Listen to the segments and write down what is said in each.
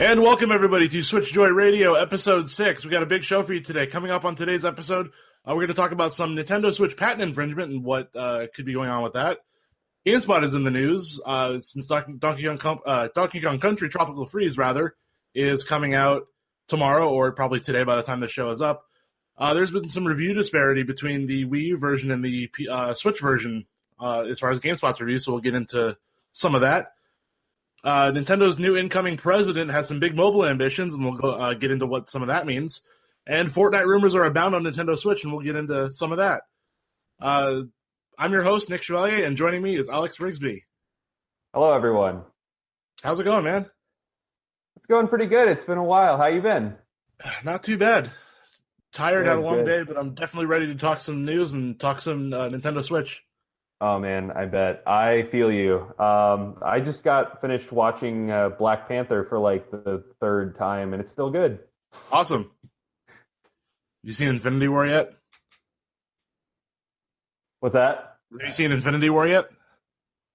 And welcome everybody to SwitchJoy Radio, episode 6. We got a big show for you today. Coming up on today's episode, we're going to talk about some Nintendo Switch patent infringement and what could be going on with that. GameSpot is in the news since Donkey Kong Country Tropical Freeze, is coming out tomorrow or probably today by the time the show is up. There's been some review disparity between the Wii U version and the Switch version as far as GameSpot's review, so we'll get into some of that. Nintendo's new incoming president has some big mobile ambitions, and we'll go get into what some of that means. And Fortnite rumors are abound on Nintendo Switch, and we'll get into some of that. I'm your host, Nick Chevalier, and joining me is Alex Rigsby. Hello, everyone. How's it going, man? It's going pretty good. It's been a while. How you been? Not too bad. Tired, had a long Good. day, but I'm definitely ready to talk some news and talk some Nintendo Switch. Oh, man, I bet. I feel you. I just got finished watching Black Panther for like the third time, and it's still good. Awesome. You seen Infinity War yet? What's that? Have you seen Infinity War yet?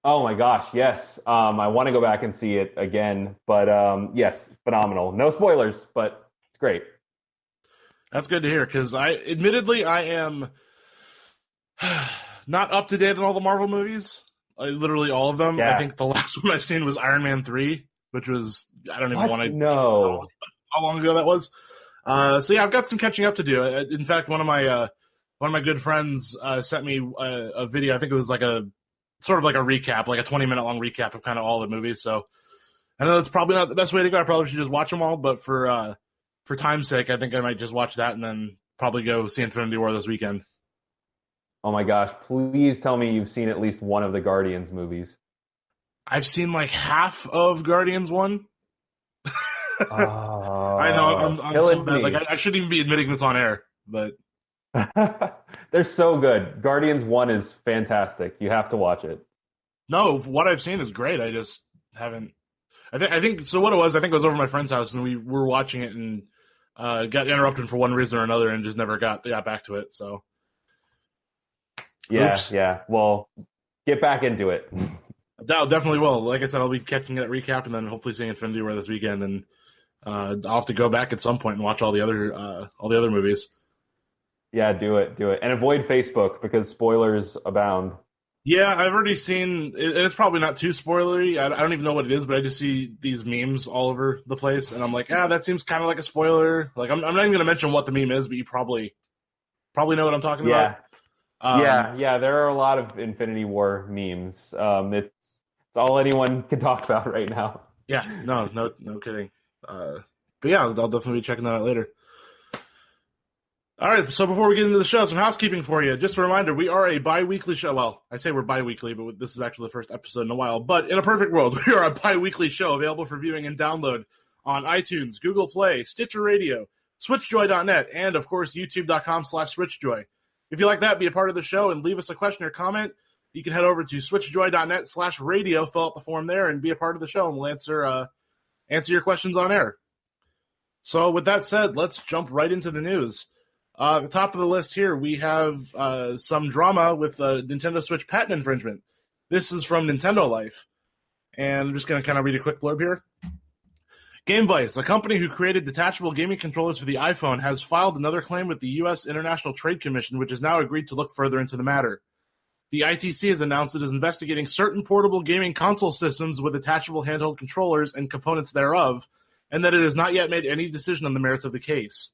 Oh, my gosh, yes. I want to go back and see it again, but yes, phenomenal. No spoilers, but it's great. That's good to hear, because I am not up to date on all the Marvel movies. Literally all of them. Yeah. I think the last one I've seen was Iron Man 3, which was, I don't even want to know how long ago that was. So yeah, I've got some catching up to do. In fact, one of my good friends sent me a video. I think it was like a sort of like a recap, like a 20-minute long recap of kind of all the movies. So I know it's probably not the best way to go. I probably should just watch them all, but for time's sake, I think I might just watch that and then probably go see Infinity War this weekend. Oh my gosh, please tell me you've seen at least one of the Guardians movies. I've seen like half of Guardians 1. I know, I'm so bad. Like, I shouldn't even be admitting this on air, but... They're so good. Guardians 1 is fantastic. You have to watch it. No, what I've seen is great. I just haven't... I think so what it was, I think it was over at my friend's house, and we were watching it and got interrupted for one reason or another and just never got back to it, so... Yeah, Oops. yeah. Well, get back into it. No, definitely will. Like I said, I'll be catching that recap and then hopefully seeing Infinity War this weekend, and I'll have to go back at some point and watch all the other movies. Yeah, do it, and avoid Facebook because spoilers abound. Yeah, I've already seen, and it's probably not too spoilery. I don't even know what it is, but I just see these memes all over the place, and I'm like, that seems kind of like a spoiler. Like, I'm not even going to mention what the meme is, but you probably know what I'm talking about. Yeah, there are a lot of Infinity War memes. It's all anyone can talk about right now. Yeah, no kidding. But yeah, I'll definitely be checking that out later. All right, so before we get into the show, some housekeeping for you. Just a reminder, we are a bi-weekly show. Well, I say we're bi-weekly, but this is actually the first episode in a while. But in a perfect world, we are a bi-weekly show available for viewing and download on iTunes, Google Play, Stitcher Radio, SwitchJoy.net, and, of course, YouTube.com/SwitchJoy. If you like that, be a part of the show and leave us a question or comment. You can head over to SwitchJoy.net/radio, fill out the form there, and be a part of the show, and we'll answer your questions on air. So with that said, let's jump right into the news. At the top of the list here, we have some drama with Nintendo Switch patent infringement. This is from Nintendo Life, and I'm just going to kind of read a quick blurb here. GameVice, a company who created detachable gaming controllers for the iPhone, has filed another claim with the U.S. International Trade Commission, which has now agreed to look further into the matter. The ITC has announced it is investigating certain portable gaming console systems with attachable handheld controllers and components thereof, and that it has not yet made any decision on the merits of the case.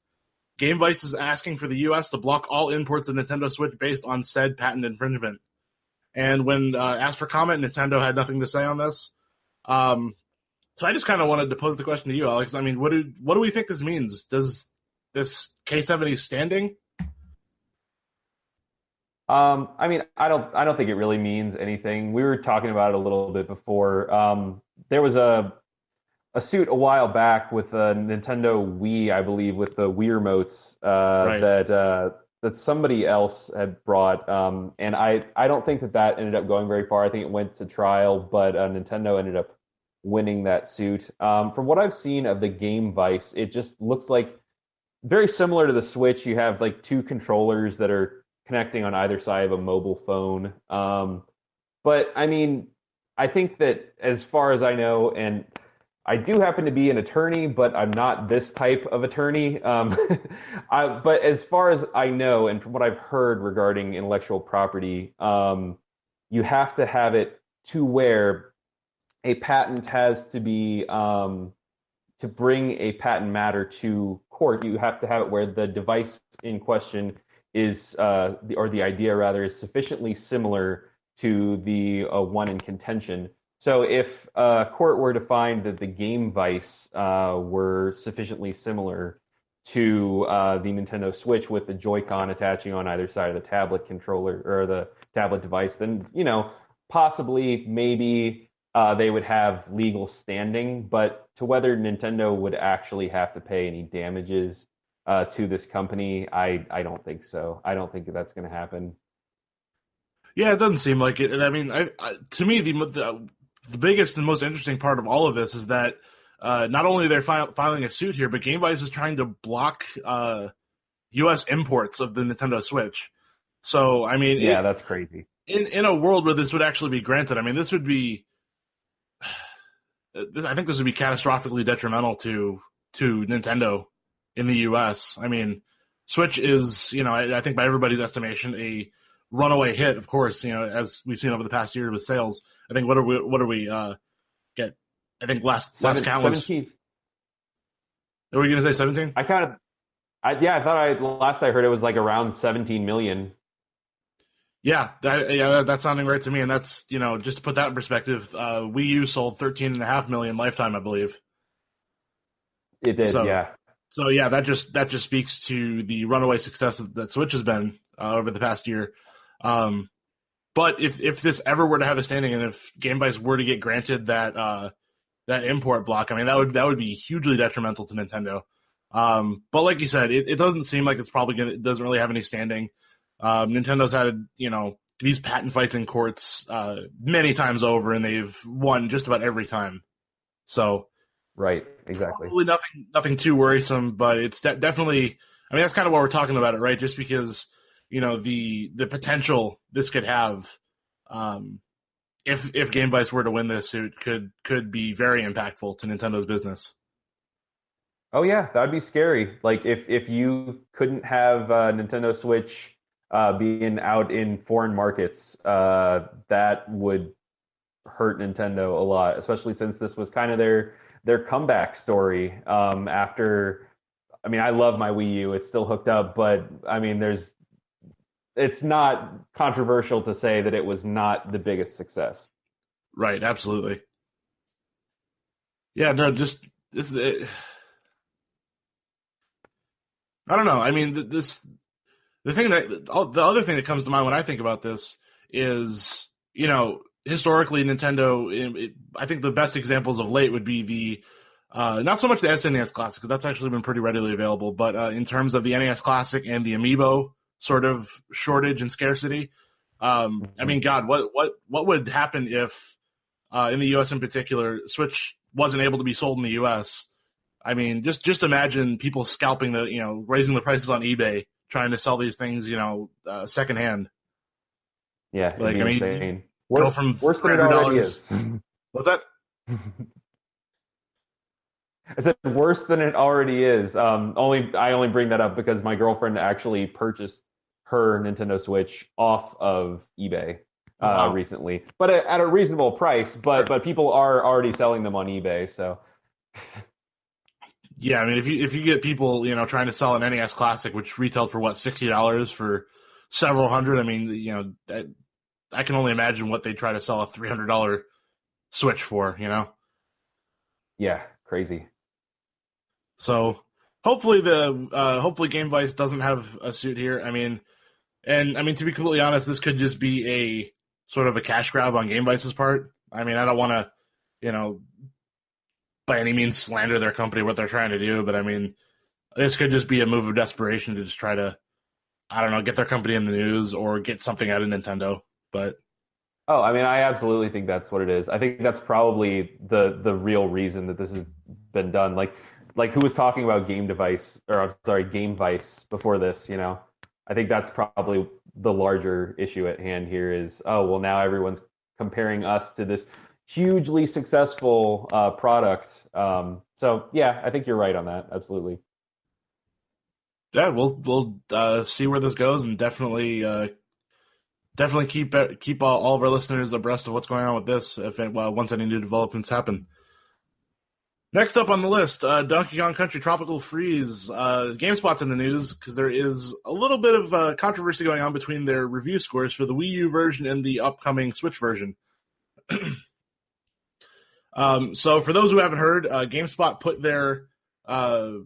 GameVice is asking for the U.S. to block all imports of Nintendo Switch based on said patent infringement. And when asked for comment, Nintendo had nothing to say on this. So I just kind of wanted to pose the question to you, Alex. I mean, what do we think this means? Does this case have any standing? I mean, I don't think it really means anything. We were talking about it a little bit before. There was a suit a while back with a Nintendo Wii, I believe, with the Wii remotes right. that somebody else had brought, and I don't think that ended up going very far. I think it went to trial, but Nintendo ended up winning that suit. From what I've seen of the GameVice, it just looks like very similar to the Switch. You have like two controllers that are connecting on either side of a mobile phone. But I mean, I think that as far as I know, and I do happen to be an attorney, but I'm not this type of attorney. But as far as I know, and from what I've heard regarding intellectual property, you have to have it to where a patent has to be to bring a patent matter to court. You have to have it where the device in question is, or the idea rather, is sufficiently similar to the one in contention. So if a court were to find that the game vice were sufficiently similar to the Nintendo Switch with the Joy-Con attaching on either side of the tablet controller or the tablet device, then possibly maybe they would have legal standing. But to whether Nintendo would actually have to pay any damages to this company, I don't think so. I don't think that's going to happen. Yeah, it doesn't seem like it. And I mean, to me, the biggest and most interesting part of all of this is that not only they're filing a suit here, but GameVice is trying to block U.S. imports of the Nintendo Switch. So, I mean, yeah, that's crazy. In a world where this would actually be granted, I mean, this would be, I think this would be catastrophically detrimental to Nintendo in the U.S. I mean, Switch is, I think by everybody's estimation, a runaway hit. Of course, as we've seen over the past year with sales. I think what are we get? I think last count was 17. Are we going to say 17? I thought last I heard it was like around 17 million. Yeah, that's sounding right to me. And that's, just to put that in perspective, Wii U sold 13.5 million lifetime, I believe. It did, yeah. So yeah, that just speaks to the runaway success that Switch has been over the past year. But if this ever were to have a standing, and if GameVice were to get granted that import block, I mean, that would be hugely detrimental to Nintendo. But like you said, it doesn't seem like it doesn't really have any standing. Nintendo's had, these patent fights in courts many times over, and they've won just about every time. So, right, exactly. Probably nothing too worrisome, but it's definitely. I mean, that's kind of what we're talking about, it right? Just because the potential this could have, if GameVice were to win this suit, could be very impactful to Nintendo's business. Oh yeah, that'd be scary. Like if you couldn't have Nintendo Switch being out in foreign markets, that would hurt Nintendo a lot, especially since this was kind of their comeback story. After, I mean, I love my Wii U; it's still hooked up, but I mean, it's not controversial to say that it was not the biggest success. Right, absolutely. Yeah, no, just this. I don't know. I mean, the other thing that comes to mind when I think about this is, historically Nintendo. I think the best examples of late would be the not so much the SNES Classic, because that's actually been pretty readily available, but in terms of the NES Classic and the Amiibo sort of shortage and scarcity. I mean, God, what would happen if in the U.S. in particular, Switch wasn't able to be sold in the U.S.? I mean, just imagine people scalping raising the prices on eBay, trying to sell these things, secondhand. Yeah, like, I mean, insane. Go from worse than it already is. What's that? I said worse than it already is. I only bring that up because my girlfriend actually purchased her Nintendo Switch off of eBay recently, but at a reasonable price. But people are already selling them on eBay, so. Yeah, I mean, if you get people, trying to sell an NES Classic, which retailed for what, $60 for several hundred, I mean, I can only imagine what they try to sell a $300 Switch for, Yeah, crazy. So hopefully GameVice doesn't have a suit here. I mean, to be completely honest, this could just be a sort of a cash grab on GameVice's part. I mean, I don't want to, by any means slander their company, what they're trying to do, but I mean, this could just be a move of desperation to just try to, I don't know, get their company in the news or get something out of Nintendo. But I mean, I absolutely think that's what it is. I think that's probably the real reason that this has been done. Like who was talking about GameVice before this, I think that's probably the larger issue at hand here is, oh, well, now everyone's comparing us to this hugely successful product. So yeah, I think you're right on that. Absolutely. Yeah, we'll see where this goes, and definitely keep all of our listeners abreast of what's going on with this if once any new developments happen. Next up on the list, Donkey Kong Country Tropical Freeze. GameSpot's in the news because there is a little bit of controversy going on between their review scores for the Wii U version and the upcoming Switch version. So for those who haven't heard, GameSpot put their Donkey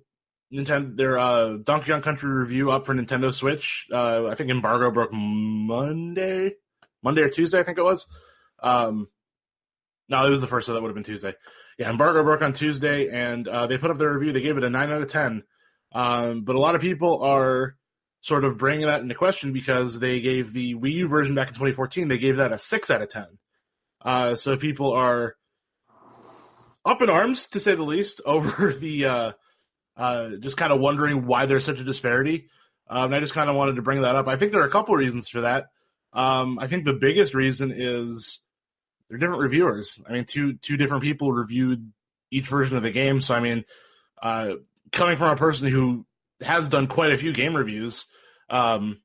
Kong Country review up for Nintendo Switch. I think embargo broke Monday or Tuesday, I think it was. No, it was the first, so that would have been Tuesday. Yeah, embargo broke on Tuesday, and they put up their review. They gave it a 9 out of 10. But a lot of people are sort of bringing that into question because they gave the Wii U version back in 2014, they gave that a 6 out of 10. So people are up in arms, to say the least, over the just kind of wondering why there's such a disparity. And I just kind of wanted to bring that up. I think there are a couple of reasons for that. I think the biggest reason is they're different reviewers. I mean, two different people reviewed each version of the game. So, I mean, coming from a person who has done quite a few game reviews, my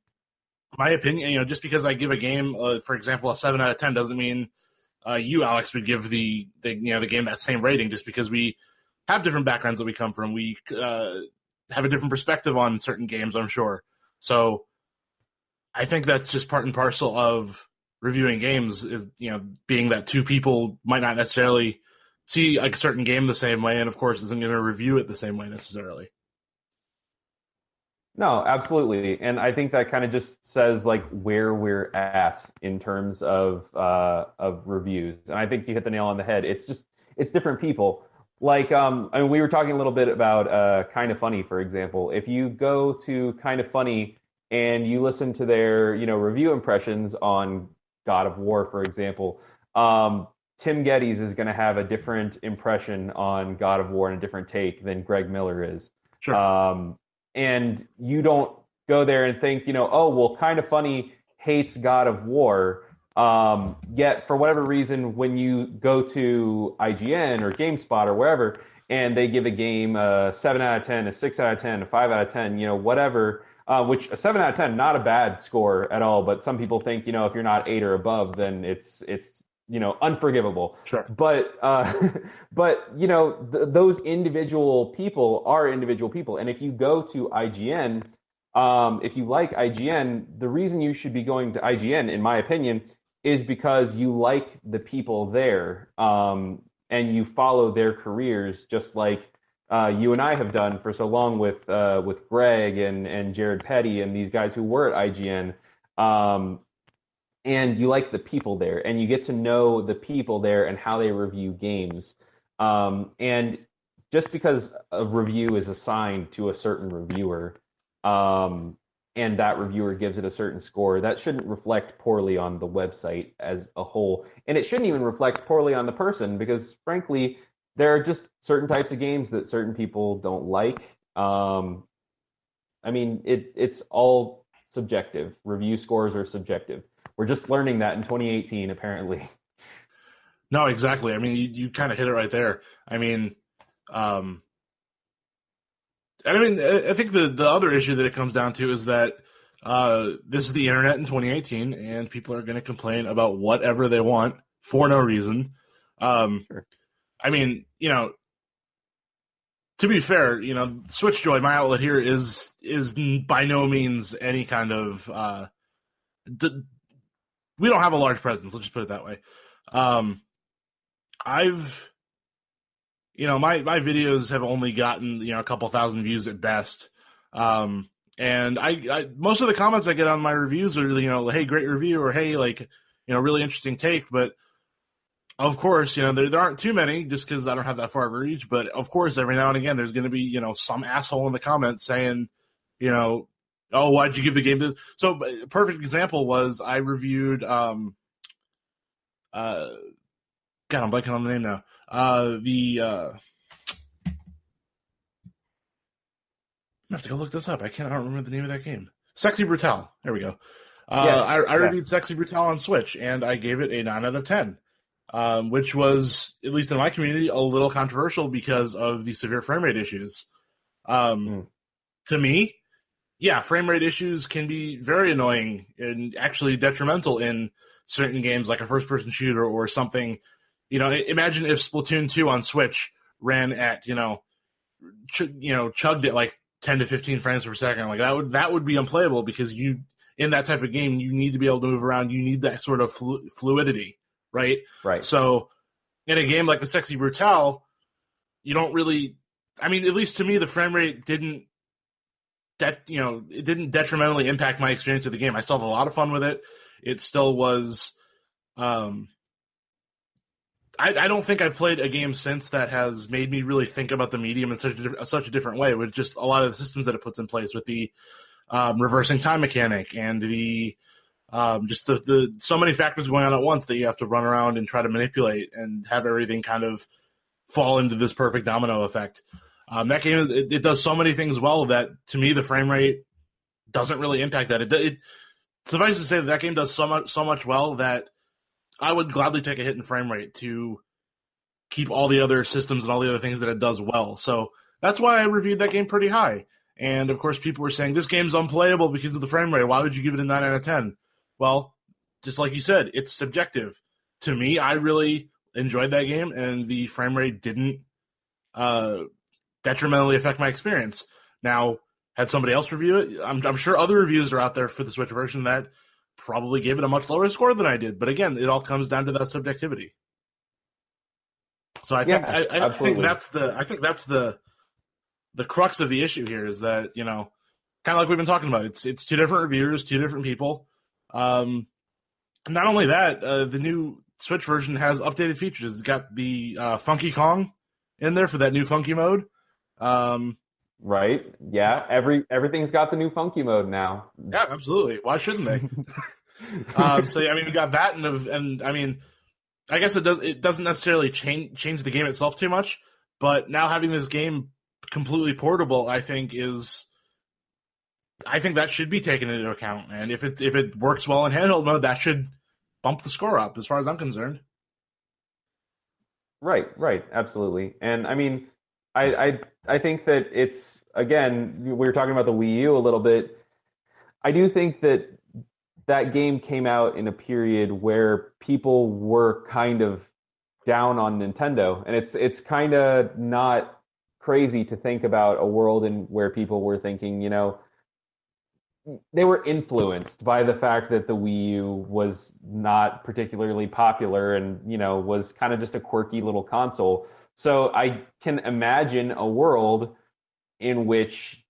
opinion, just because I give a game, for example, a 7 out of 10 doesn't mean you, Alex, would give the game that same rating just because we have different backgrounds that we come from. We have a different perspective on certain games, I'm sure. So I think that's just part and parcel of reviewing games is, being that two people might not necessarily see like a certain game the same way, and of course isn't going to review it the same way necessarily. No, absolutely. And I think that kind of just says like where we're at in terms of reviews. And I think you hit the nail on the head. It's different people. Like I mean, we were talking a little bit about Kind of Funny, for example. If you go to Kind of Funny and you listen to their, review impressions on God of War, for example, Tim Geddes is going to have a different impression on God of War and a different take than Greg Miller is. Sure. And you don't go there and think, oh, well, Kind of Funny hates God of War. Yet, for whatever reason, when you go to IGN or GameSpot or wherever, and they give a game a 7 out of 10, a 6 out of 10, a 5 out of 10, whatever, which a 7 out of 10, not a bad score at all, but some people think, if you're not 8 or above, then it's unforgivable. Sure. But those individual people are individual people. And if you go to IGN, if you like IGN, the reason you should be going to IGN, in my opinion, is because you like the people there, and you follow their careers, just like you and I have done for so long with Greg and Jared Petty and these guys who were at IGN. And you like the people there, and you get to know the people there and how they review games. And just because a review is assigned to a certain reviewer, and that reviewer gives it a certain score, that shouldn't reflect poorly on the website as a whole. And it shouldn't even reflect poorly on the person, because frankly, there are just certain types of games that certain people don't like. I mean, it's all subjective. Review scores are subjective. We're just learning that in 2018, apparently. No, exactly. I mean, you kind of hit it right there. I mean, I think the other issue that it comes down to is that this is the internet in 2018, and people are going to complain about whatever they want for no reason. Sure. I mean, to be fair, SwitchJoy, my outlet here, is by no means any kind of we don't have a large presence. Let's just put it that way. My videos have only gotten, a couple thousand views at best. And I most of the comments I get on my reviews are, hey, great review, or hey, really interesting take. But of course, there aren't too many just because I don't have that far of a reach. But of course, every now and again, there's going to be, some asshole in the comments saying, oh, why'd you give the game this? So a perfect example was I reviewed, God, I'm blanking on the name now. I have to go look this up. I cannot remember the name of that game. Sexy Brutale. There we go. Yes, I reviewed Sexy Brutale on Switch, and I gave it a 9 out of 10. which was, at least in my community, a little controversial because of the severe frame rate issues. To me, yeah, frame rate issues can be very annoying and actually detrimental in certain games like a first-person shooter or something. Imagine if Splatoon 2 on Switch ran at, chugged at like 10 to 15 frames per second. Like that would be unplayable because in that type of game, you need to be able to move around. You need that sort of fluidity, right? Right. So in a game like the Sexy Brutale, you don't really, at least to me, the frame rate didn't detrimentally impact my experience of the game. I still have a lot of fun with it. It still was, I don't think I've played a game since that has made me really think about the medium in such a different way, with just a lot of the systems that it puts in place with the reversing time mechanic and the just the so many factors going on at once that you have to run around and try to manipulate and have everything kind of fall into this perfect domino effect. That game, it does so many things well that, to me, the frame rate doesn't really impact that. It suffice to say that game does so much well that I would gladly take a hit in frame rate to keep all the other systems and all the other things that it does well. So that's why I reviewed that game pretty high. And, of course, people were saying, this game's unplayable because of the frame rate. Why would you give it a 9 out of 10? Well, just like you said, it's subjective. To me, I really enjoyed that game, and the frame rate didn't detrimentally affect my experience. Now, had somebody else review it, I'm sure other reviews are out there for the Switch version that probably gave it a much lower score than I did. But again, it all comes down to that subjectivity. So I think that's the crux of the issue here, is that, kind of like we've been talking about, it's two different reviewers, two different people. Not only that, the new Switch version has updated features. It's got the Funky Kong in there for that new funky mode. Right. Yeah. Everything's got the new funky mode now. Yeah, absolutely. Why shouldn't they? We got that, and I guess it doesn't necessarily change the game itself too much, but now having this game completely portable, I think that should be taken into account. And if it works well in handheld mode, that should bump the score up, as far as I'm concerned. Right, absolutely. And I think that it's, again, we were talking about the Wii U a little bit. I do think that game came out in a period where people were kind of down on Nintendo, and it's kind of not crazy to think about a world in where people were thinking, they were influenced by the fact that the Wii U was not particularly popular and, was kind of just a quirky little console. So I can imagine a world in which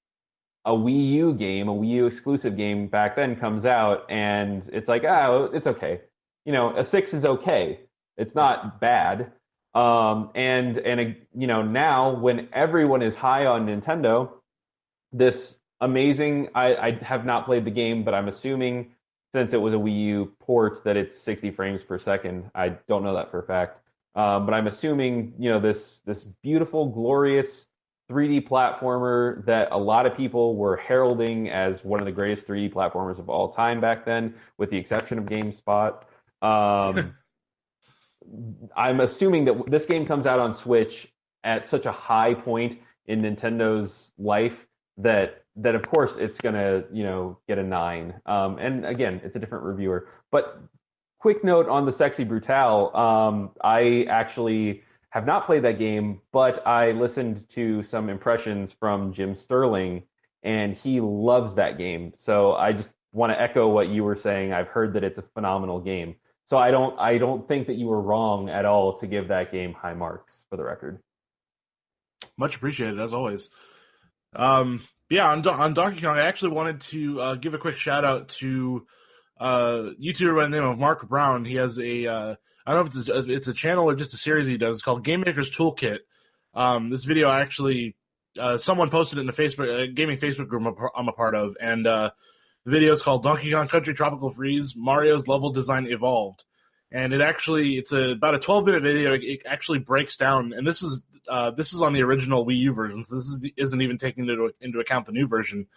a Wii U game, a Wii U exclusive game back then comes out, and it's like, oh, it's okay. A 6 is okay. It's not bad. Now when everyone is high on Nintendo, this amazing, I have not played the game, but I'm assuming, since it was a Wii U port, that it's 60 frames per second. I don't know that for a fact. But I'm assuming, this beautiful, glorious 3D platformer that a lot of people were heralding as one of the greatest 3D platformers of all time back then, with the exception of GameSpot. I'm assuming that this game comes out on Switch at such a high point in Nintendo's life that of course it's gonna, get a 9. And again, it's a different reviewer. But quick note on the Sexy Brutale. I actually have not played that game, but I listened to some impressions from Jim Sterling, and he loves that game. So I just want to echo what you were saying. I've heard that it's a phenomenal game. So I don't think that you were wrong at all to give that game high marks, for the record. Much appreciated, as always. On Donkey Kong, I actually wanted to give a quick shout out to YouTuber by the name of Mark Brown. He has I don't know if it's a channel or just a series he does. It's called Game Maker's Toolkit. This video actually, someone posted it in the Facebook gaming Facebook group I'm a part of, and the video is called Donkey Kong Country Tropical Freeze: Mario's Level Design Evolved. And it's about a 12-minute video. It actually breaks down, and this is on the original Wii U version, so this isn't even taking into account the new version.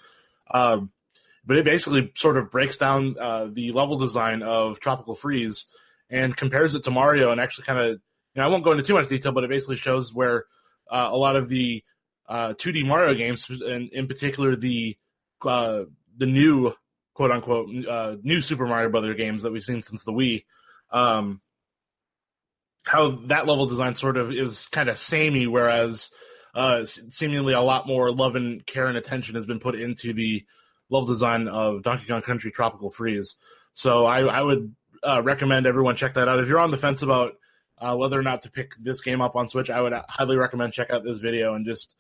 But it basically sort of breaks down the level design of Tropical Freeze and compares it to Mario, and actually kind of, I won't go into too much detail, but it basically shows where a lot of the 2D Mario games, and in particular the new quote unquote new Super Mario Brother games that we've seen since the Wii, how that level design sort of is kind of samey, whereas seemingly a lot more love and care and attention has been put into the level design of Donkey Kong Country Tropical Freeze. So I would recommend everyone check that out. If you're on the fence about whether or not to pick this game up on Switch, I would highly recommend check out this video and just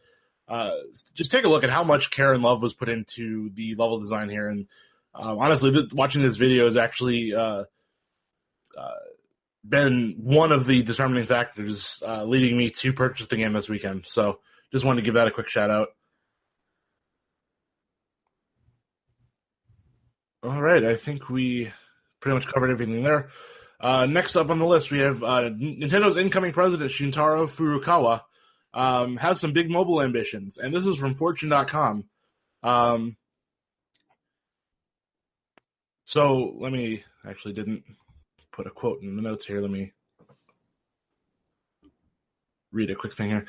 take a look at how much care and love was put into the level design here. And honestly, watching this video has actually been one of the determining factors leading me to purchase the game this weekend. So just wanted to give that a quick shout out. All right, I think we pretty much covered everything there. Next up on the list, we have Nintendo's incoming president, Shuntaro Furukawa, has some big mobile ambitions, and this is from Fortune.com. So let me, actually didn't put a quote in the notes here. Let me read a quick thing here.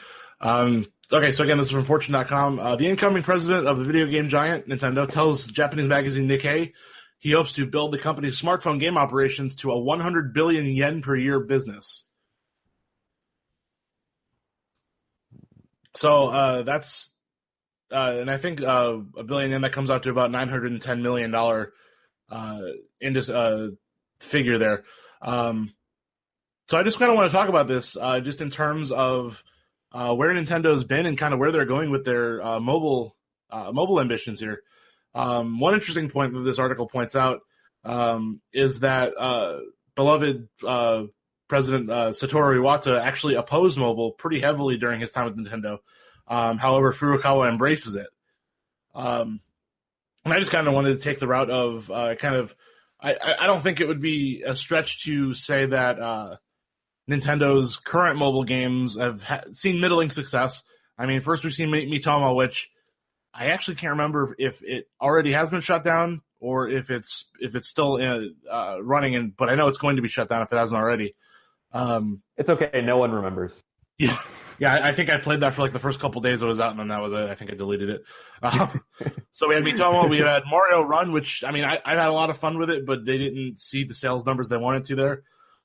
Okay, so again, this is from Fortune.com. The incoming president of the video game giant, Nintendo, tells Japanese magazine Nikkei he hopes to build the company's smartphone game operations to a 100 billion yen per year business. So that's, and I think a billion yen, that comes out to about $910 million figure there. So I just kind of want to talk about this just in terms of where Nintendo's been and kind of where they're going with their mobile ambitions here. One interesting point that this article points out is that beloved President Satoru Iwata actually opposed mobile pretty heavily during his time with Nintendo. However, Furukawa embraces it. And I just kind of wanted to take the route of I don't think it would be a stretch to say that Nintendo's current mobile games have seen middling success. I mean, first we've seen Miitomo, which I actually can't remember if it already has been shut down or if it's still running. But I know it's going to be shut down if it hasn't already. It's okay. No one remembers. Yeah. I think I played that for like the first couple days it was out, and then that was it. I think I deleted it. So we had Miitomo, we had Mario Run, which, I mean, I've had a lot of fun with it, but they didn't see the sales numbers they wanted to there.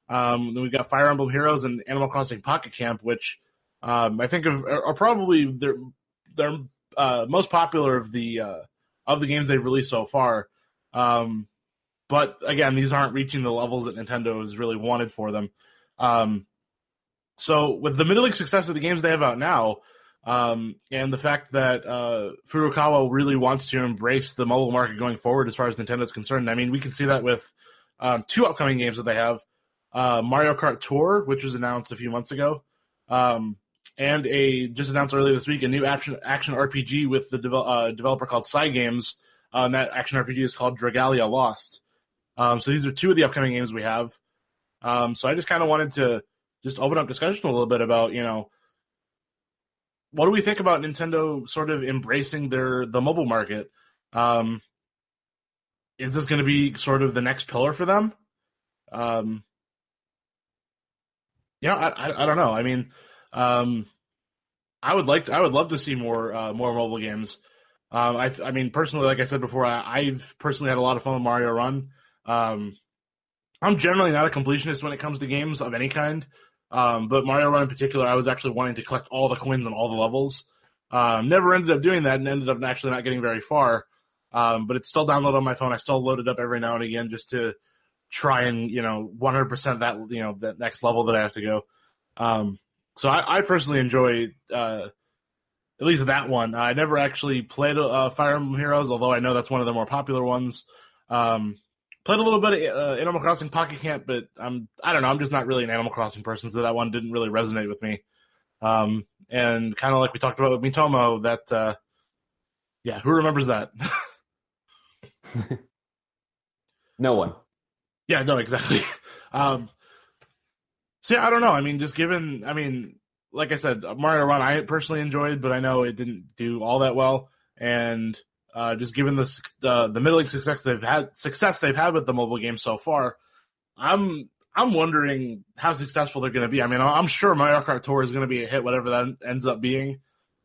Then we got Fire Emblem Heroes and Animal Crossing Pocket Camp, which I think are probably their most popular of the games they've released so far. But again, these aren't reaching the levels that Nintendo has really wanted for them. So with the middling success of the games they have out now, and the fact that Furukawa really wants to embrace the mobile market going forward as far as Nintendo's concerned, I mean, we can see that with two upcoming games that they have. Mario Kart Tour, which was announced a few months ago, and just announced earlier this week, a new action RPG with the developer called Cygames. And that action RPG is called Dragalia Lost. So these are two of the upcoming games we have. So I just kind of wanted to just open up discussion a little bit about, what do we think about Nintendo sort of embracing the mobile market? Is this going to be sort of the next pillar for them? I don't know. I mean, I would love to see more mobile games. I mean, personally, like I said before, I've personally had a lot of fun with Mario Run. I'm generally not a completionist when it comes to games of any kind, but Mario Run in particular, I was actually wanting to collect all the coins on all the levels. Never ended up doing that and ended up actually not getting very far. But it's still downloaded on my phone. I still load it up every now and again just to try and 100% that next level that I have to go. So I personally enjoy at least that one. I never actually played Fire Emblem Heroes, although I know that's one of the more popular ones. Played a little bit of Animal Crossing Pocket Camp, but I don't know. I'm just not really an Animal Crossing person, so that one didn't really resonate with me. And kind of like we talked about with Miitomo, that who remembers that? No one. Yeah, no, exactly. So yeah, I don't know. I mean, like I said, Mario Run I personally enjoyed, but I know it didn't do all that well. And just given the middling success they've had with the mobile game so far, I'm I'm wondering how successful they're going to be. I mean, I'm sure Mario Kart Tour is going to be a hit, whatever that ends up being.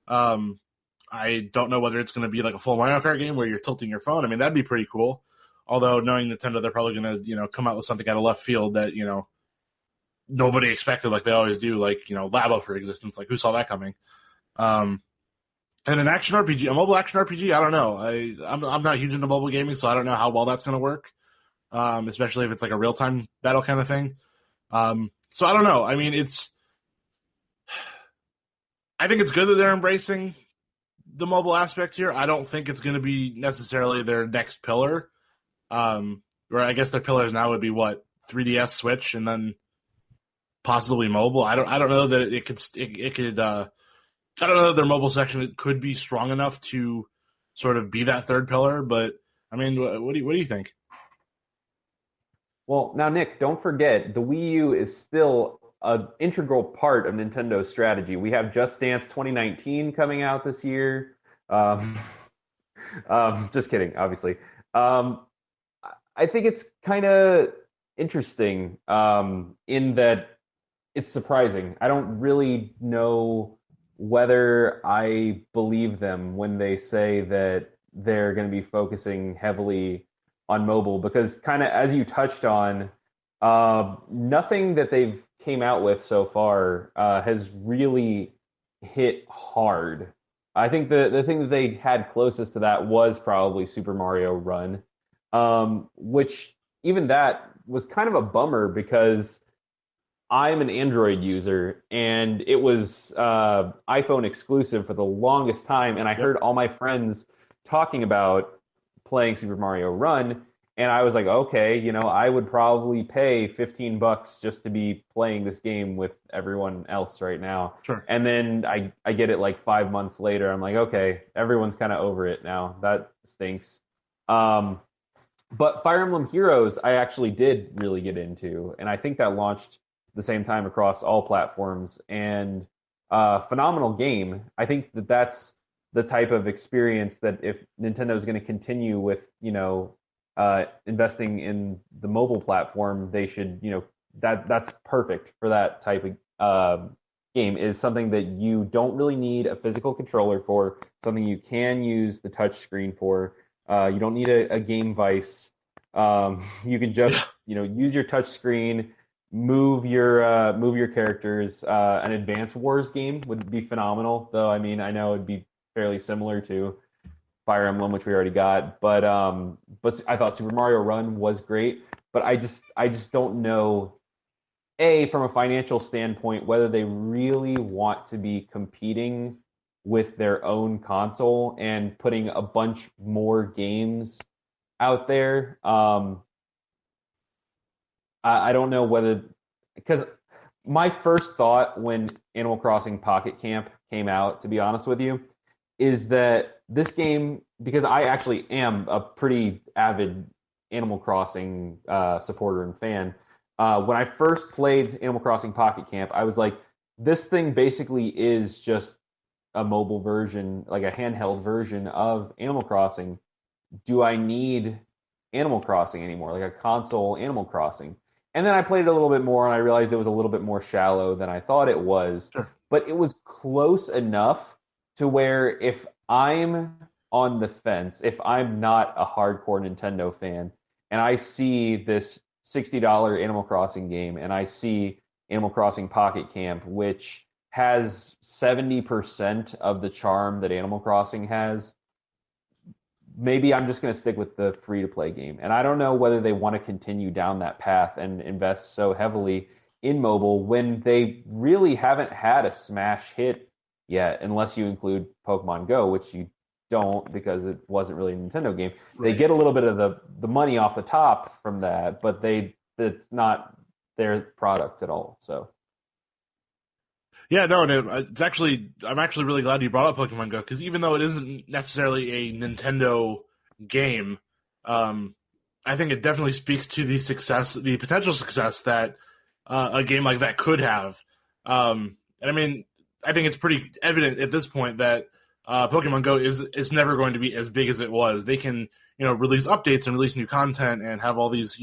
I don't know whether it's going to be like a full Mario Kart game where you're tilting your phone. I mean, that'd be pretty cool. Although knowing Nintendo, they're probably going to, come out with something out of left field that, nobody expected, like they always do, like, Labo, for existence. Like, who saw that coming? And an action RPG, a mobile action RPG, I don't know. I'm not huge into mobile gaming, so I don't know how well that's going to work, especially if it's like a real-time battle kind of thing. So I don't know. I mean, I think it's good that they're embracing the mobile aspect here. I don't think it's going to be necessarily their next pillar. Or I guess their pillars now would be what, 3DS, Switch, and then possibly mobile. I don't know that it could. I don't know that their mobile section could be strong enough to sort of be that third pillar. But I mean, what do you think? Well, now Nick, don't forget the Wii U is still an integral part of Nintendo's strategy. We have Just Dance 2019 coming out this year. Just kidding, obviously. I think it's kind of interesting in that it's surprising. I don't really know whether I believe them when they say that they're going to be focusing heavily on mobile, because kind of as you touched on, nothing that they've came out with so far has really hit hard. I think the thing that they had closest to that was probably Super Mario Run, which even that was kind of a bummer because I'm an Android user and it was iPhone exclusive for the longest time, and I heard all my friends talking about playing Super Mario Run, and I was like, okay, I would probably pay $15 just to be playing this game with everyone else right now. Sure. And then I get it like 5 months later. I'm like, okay, everyone's kind of over it now. That stinks. But Fire Emblem Heroes, I actually did really get into, and I think that launched the same time across all platforms, and phenomenal game. I think that's the type of experience that if Nintendo is going to continue with, investing in the mobile platform, they should, that's perfect for that type of game, is something that you don't really need a physical controller for, something you can use the touch screen for. You don't need a game vice. You can just, use your touch screen, move your characters. An Advance Wars game would be phenomenal, though. I mean, I know it'd be fairly similar to Fire Emblem, which we already got, but I thought Super Mario Run was great. But I just don't know, from a financial standpoint, whether they really want to be competing with their own console and putting a bunch more games out there. I don't know whether, because my first thought when Animal Crossing Pocket Camp came out, to be honest with you, is that this game, because I actually am a pretty avid Animal Crossing supporter and fan, when I first played Animal Crossing Pocket Camp, I was like, this thing basically is just a mobile version, like a handheld version of Animal Crossing. Do I need Animal Crossing anymore, like a console Animal Crossing? And then I played it a little bit more, and I realized it was a little bit more shallow than I thought it was. Sure. But it was close enough to where if I'm on the fence, if I'm not a hardcore Nintendo fan, and I see this $60 Animal Crossing game, and I see Animal Crossing Pocket Camp, which has 70% of the charm that Animal Crossing has, maybe I'm just going to stick with the free-to-play game. And I don't know whether they want to continue down that path and invest so heavily in mobile when they really haven't had a smash hit yet, unless you include Pokemon Go, which you don't because it wasn't really a Nintendo game. Right. They get a little bit of the money off the top from that, but it's not their product at all. So. Yeah, no, it's actually, I'm actually really glad you brought up Pokemon Go, because even though it isn't necessarily a Nintendo game, I think it definitely speaks to the potential success that a game like that could have. And I mean, I think it's pretty evident at this point that Pokemon Go is never going to be as big as it was. They can, release updates and release new content and have all these,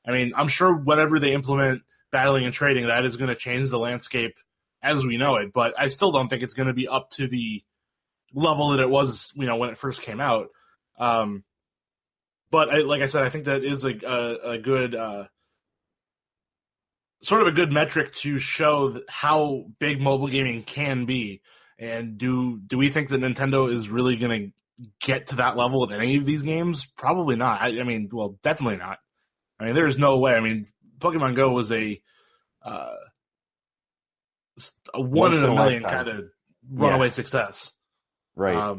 I mean, I'm sure whatever they implement battling and trading, that is going to change the landscape as we know it. But I still don't think it's going to be up to the level that it was, when it first came out. But like I said, I think that is a good sort of a good metric to show how big mobile gaming can be. And do we think that Nintendo is really going to get to that level with any of these games? Probably not. I mean, well, definitely not. I mean, there's no way. I mean, Pokemon Go was a one in a million kind of runaway success. Right.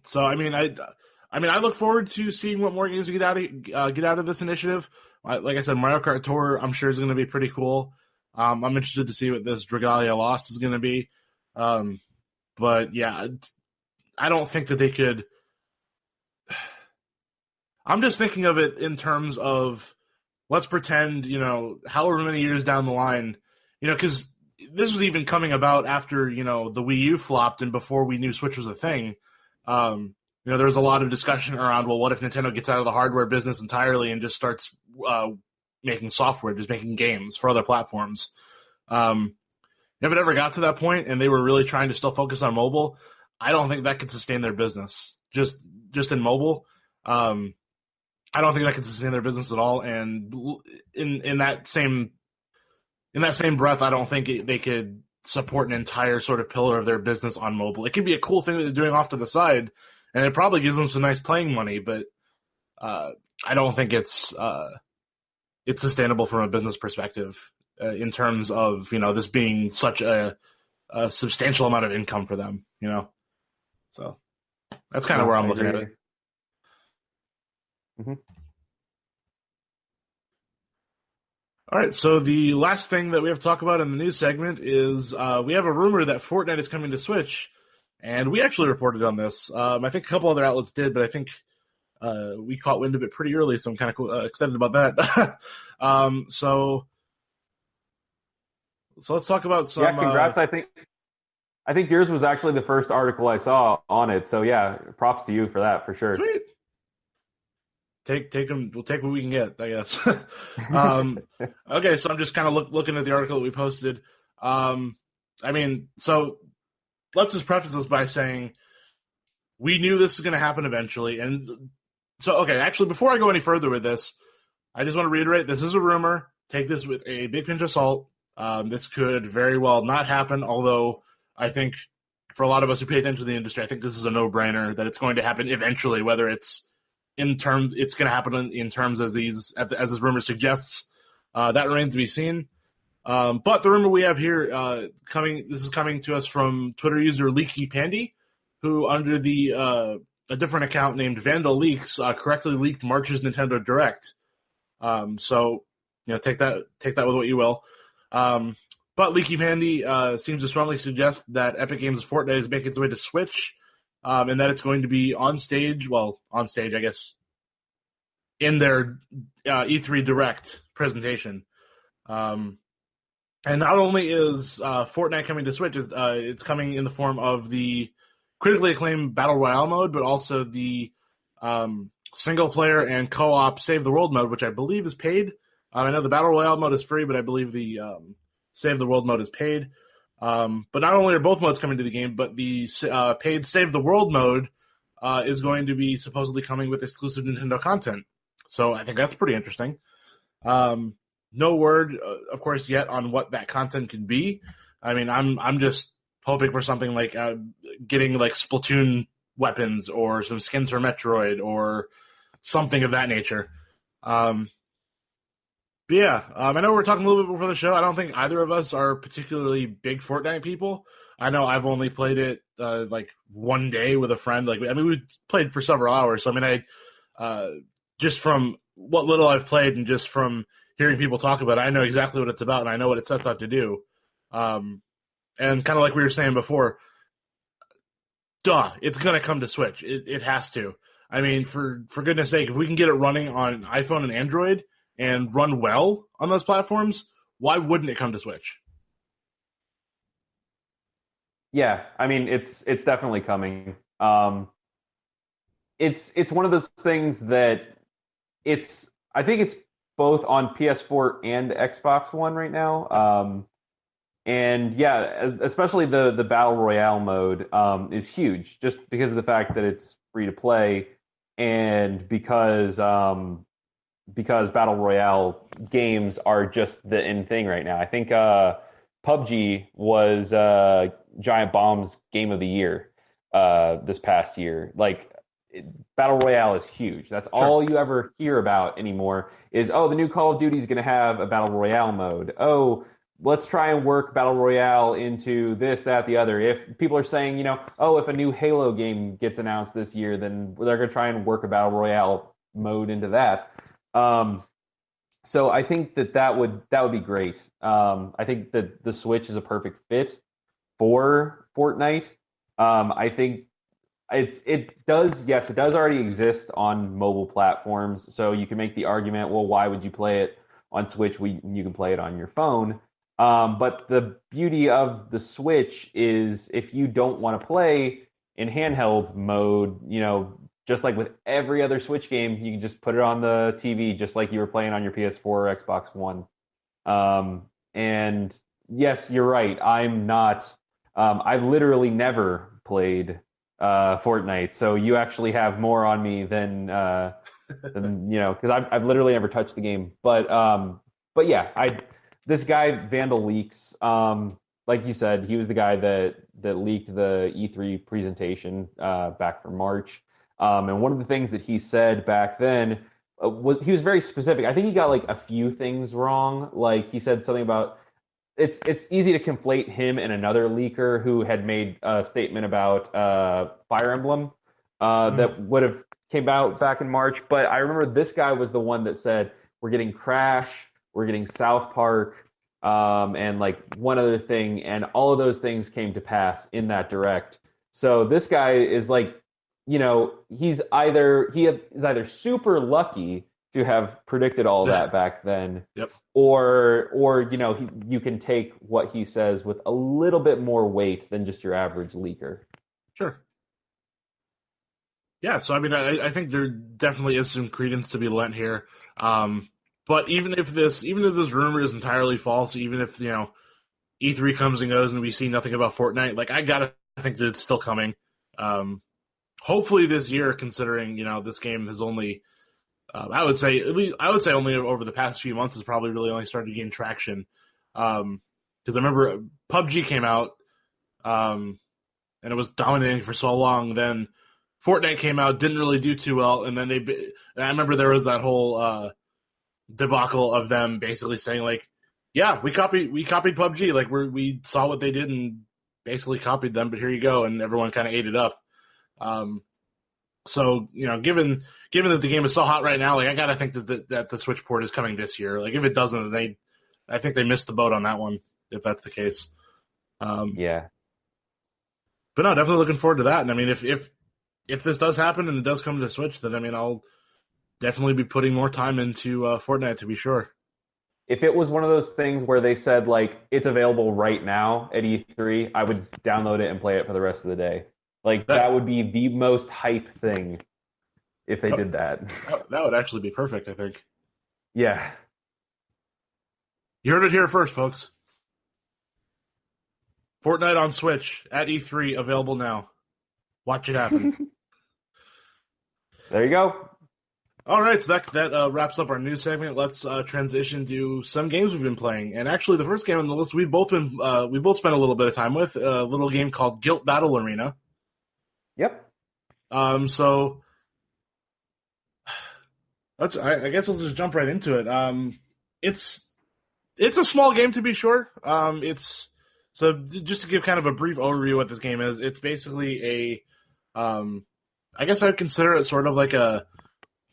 So I mean, I look forward to seeing what more games we get out of this initiative. Like I said, Mario Kart Tour, I'm sure is going to be pretty cool. I'm interested to see what this Dragalia Lost is going to be. But yeah, I don't think that they could. I'm just thinking of it in terms of, let's pretend, however many years down the line, because this was even coming about after, the Wii U flopped and before we knew Switch was a thing. There was a lot of discussion around, well, what if Nintendo gets out of the hardware business entirely and just starts making software, just making games for other platforms? If it ever got to that point and they were really trying to still focus on mobile, I don't think that could sustain their business. Just in mobile, I don't think that could sustain their business at all. And in that same breath, I don't think they could support an entire sort of pillar of their business on mobile. It could be a cool thing that they're doing off to the side, and it probably gives them some nice playing money, but I don't think it's sustainable from a business perspective in terms of this being such a substantial amount of income for them. So that's kind of where I'm looking at it. Mm-hmm. All right, so the last thing that we have to talk about in the news segment is we have a rumor that Fortnite is coming to Switch, and we actually reported on this. I think a couple other outlets did, but I think we caught wind of it pretty early, so I'm kind of excited about that. So let's talk about some. Yeah, congrats. I think yours was actually the first article I saw on it. So yeah, props to you for that, for sure. Sweet. Take them. We'll take what we can get, I guess. Okay, so I'm just kind of looking at the article that we posted. So let's just preface this by saying we knew this was going to happen eventually, and so okay. Actually, before I go any further with this, I just want to reiterate: this is a rumor. Take this with a big pinch of salt. This could very well not happen. Although I think for a lot of us who pay attention to the industry, I think this is a no-brainer that it's going to happen eventually, whether it's it's going to happen in terms as this rumor suggests. That remains to be seen. But the rumor we have here this is coming to us from Twitter user Leaky Pandy, who under a different account named Vandal Leaks correctly leaked March's Nintendo Direct. So take that with what you will. But Leaky Pandy seems to strongly suggest that Epic Games' Fortnite is making its way to Switch. And that it's going to be on stage, I guess, in their E3 Direct presentation. And not only is Fortnite coming to Switch, it's coming in the form of the critically acclaimed Battle Royale mode, but also the single-player and co-op Save the World mode, which I believe is paid. I know the Battle Royale mode is free, but I believe the Save the World mode is paid. But not only are both modes coming to the game, but the paid Save the World mode is going to be supposedly coming with exclusive Nintendo content. So I think that's pretty interesting. No word, of course, yet on what that content could be. I mean, I'm just hoping for something like getting like Splatoon weapons or some skins for Metroid or something of that nature. But yeah, I know we're talking a little bit before the show. I don't think either of us are particularly big Fortnite people. I know I've only played it like one day with a friend. We played for several hours. So I just from what little I've played and just from hearing people talk about it, I know exactly what it's about and I know what it sets out to do. And kind of like we were saying before, it's gonna come to Switch. It has to. I mean, for goodness sake, if we can get it running on iPhone and Android and run well on those platforms, why wouldn't it come to Switch? Yeah, I mean, it's definitely coming. It's one of those things that I think it's both on PS4 and Xbox One right now. And yeah, especially the battle royale mode is huge, just because of the fact that it's free to play, and because battle royale games are just the in thing right now. I think PUBG was Giant Bomb's game of the year this past year. Like battle royale is huge. That's all you ever hear about anymore. Is the new Call of Duty is going to have a battle royale mode. Let's try and work battle royale into this, that, the other. If people are saying, if a new Halo game gets announced this year, then they're going to try and work a battle royale mode into that. So I think that would be great. I think that the Switch is a perfect fit for Fortnite. I think it does already exist on mobile platforms, so you can make the argument, well, why would you play it on Switch when you can play it on your phone? But the beauty of the Switch is if you don't want to play in handheld mode, just like with every other Switch game, you can just put it on the TV, just like you were playing on your PS4 or Xbox One. And yes, you're right. I'm not. I've literally never played Fortnite, so you actually have more on me than because I've literally never touched the game. But yeah, this guy Vandal Leaks, like you said, he was the guy that leaked the E3 presentation back from March. And one of the things that he said back then he was very specific. I think he got like a few things wrong. Like he said something about it's easy to conflate him and another leaker who had made a statement about Fire Emblem that would have came out back in March. But I remember this guy was the one that said we're getting Crash, we're getting South Park, and like one other thing, and all of those things came to pass in that direct. So this guy is like, he's either super lucky to have predicted all that back then, yep, or you can take what he says with a little bit more weight than just your average leaker. Sure. Yeah, so I mean, I think there definitely is some credence to be lent here. But even if this rumor is entirely false, even if E3 comes and goes and we see nothing about Fortnite, like I gotta think that it's still coming. Hopefully this year, considering this game has only, I would say only over the past few months has probably really only started to gain traction. Because I remember PUBG came out, and it was dominating for so long. Then Fortnite came out, didn't really do too well, and then and I remember there was that whole debacle of them basically saying like, yeah, we copied PUBG, like we saw what they did and basically copied them, but here you go, and everyone kind of ate it up. So given that the game is so hot right now, like I gotta think that the Switch port is coming this year. Like if it doesn't, I think they missed the boat on that one, if that's the case. Yeah. But no, definitely looking forward to that. And I mean, if this does happen and it does come to Switch, then I mean, I'll definitely be putting more time into Fortnite to be sure. If it was one of those things where they said like it's available right now at E3, I would download it and play it for the rest of the day. Like that would be the most hype thing if they did that. That would actually be perfect, I think. Yeah. You heard it here first, folks. Fortnite on Switch at E3, available now. Watch it happen. There you go. All right, so that wraps up our news segment. Let's transition to some games we've been playing. And actually, the first game on the list we both spent a little bit of time with, a little game called Guilt Battle Arena. Yep. So I guess let's just jump right into it. It's a small game to be sure. So just to give kind of a brief overview of what this game is, it's basically I guess I'd consider it sort of like a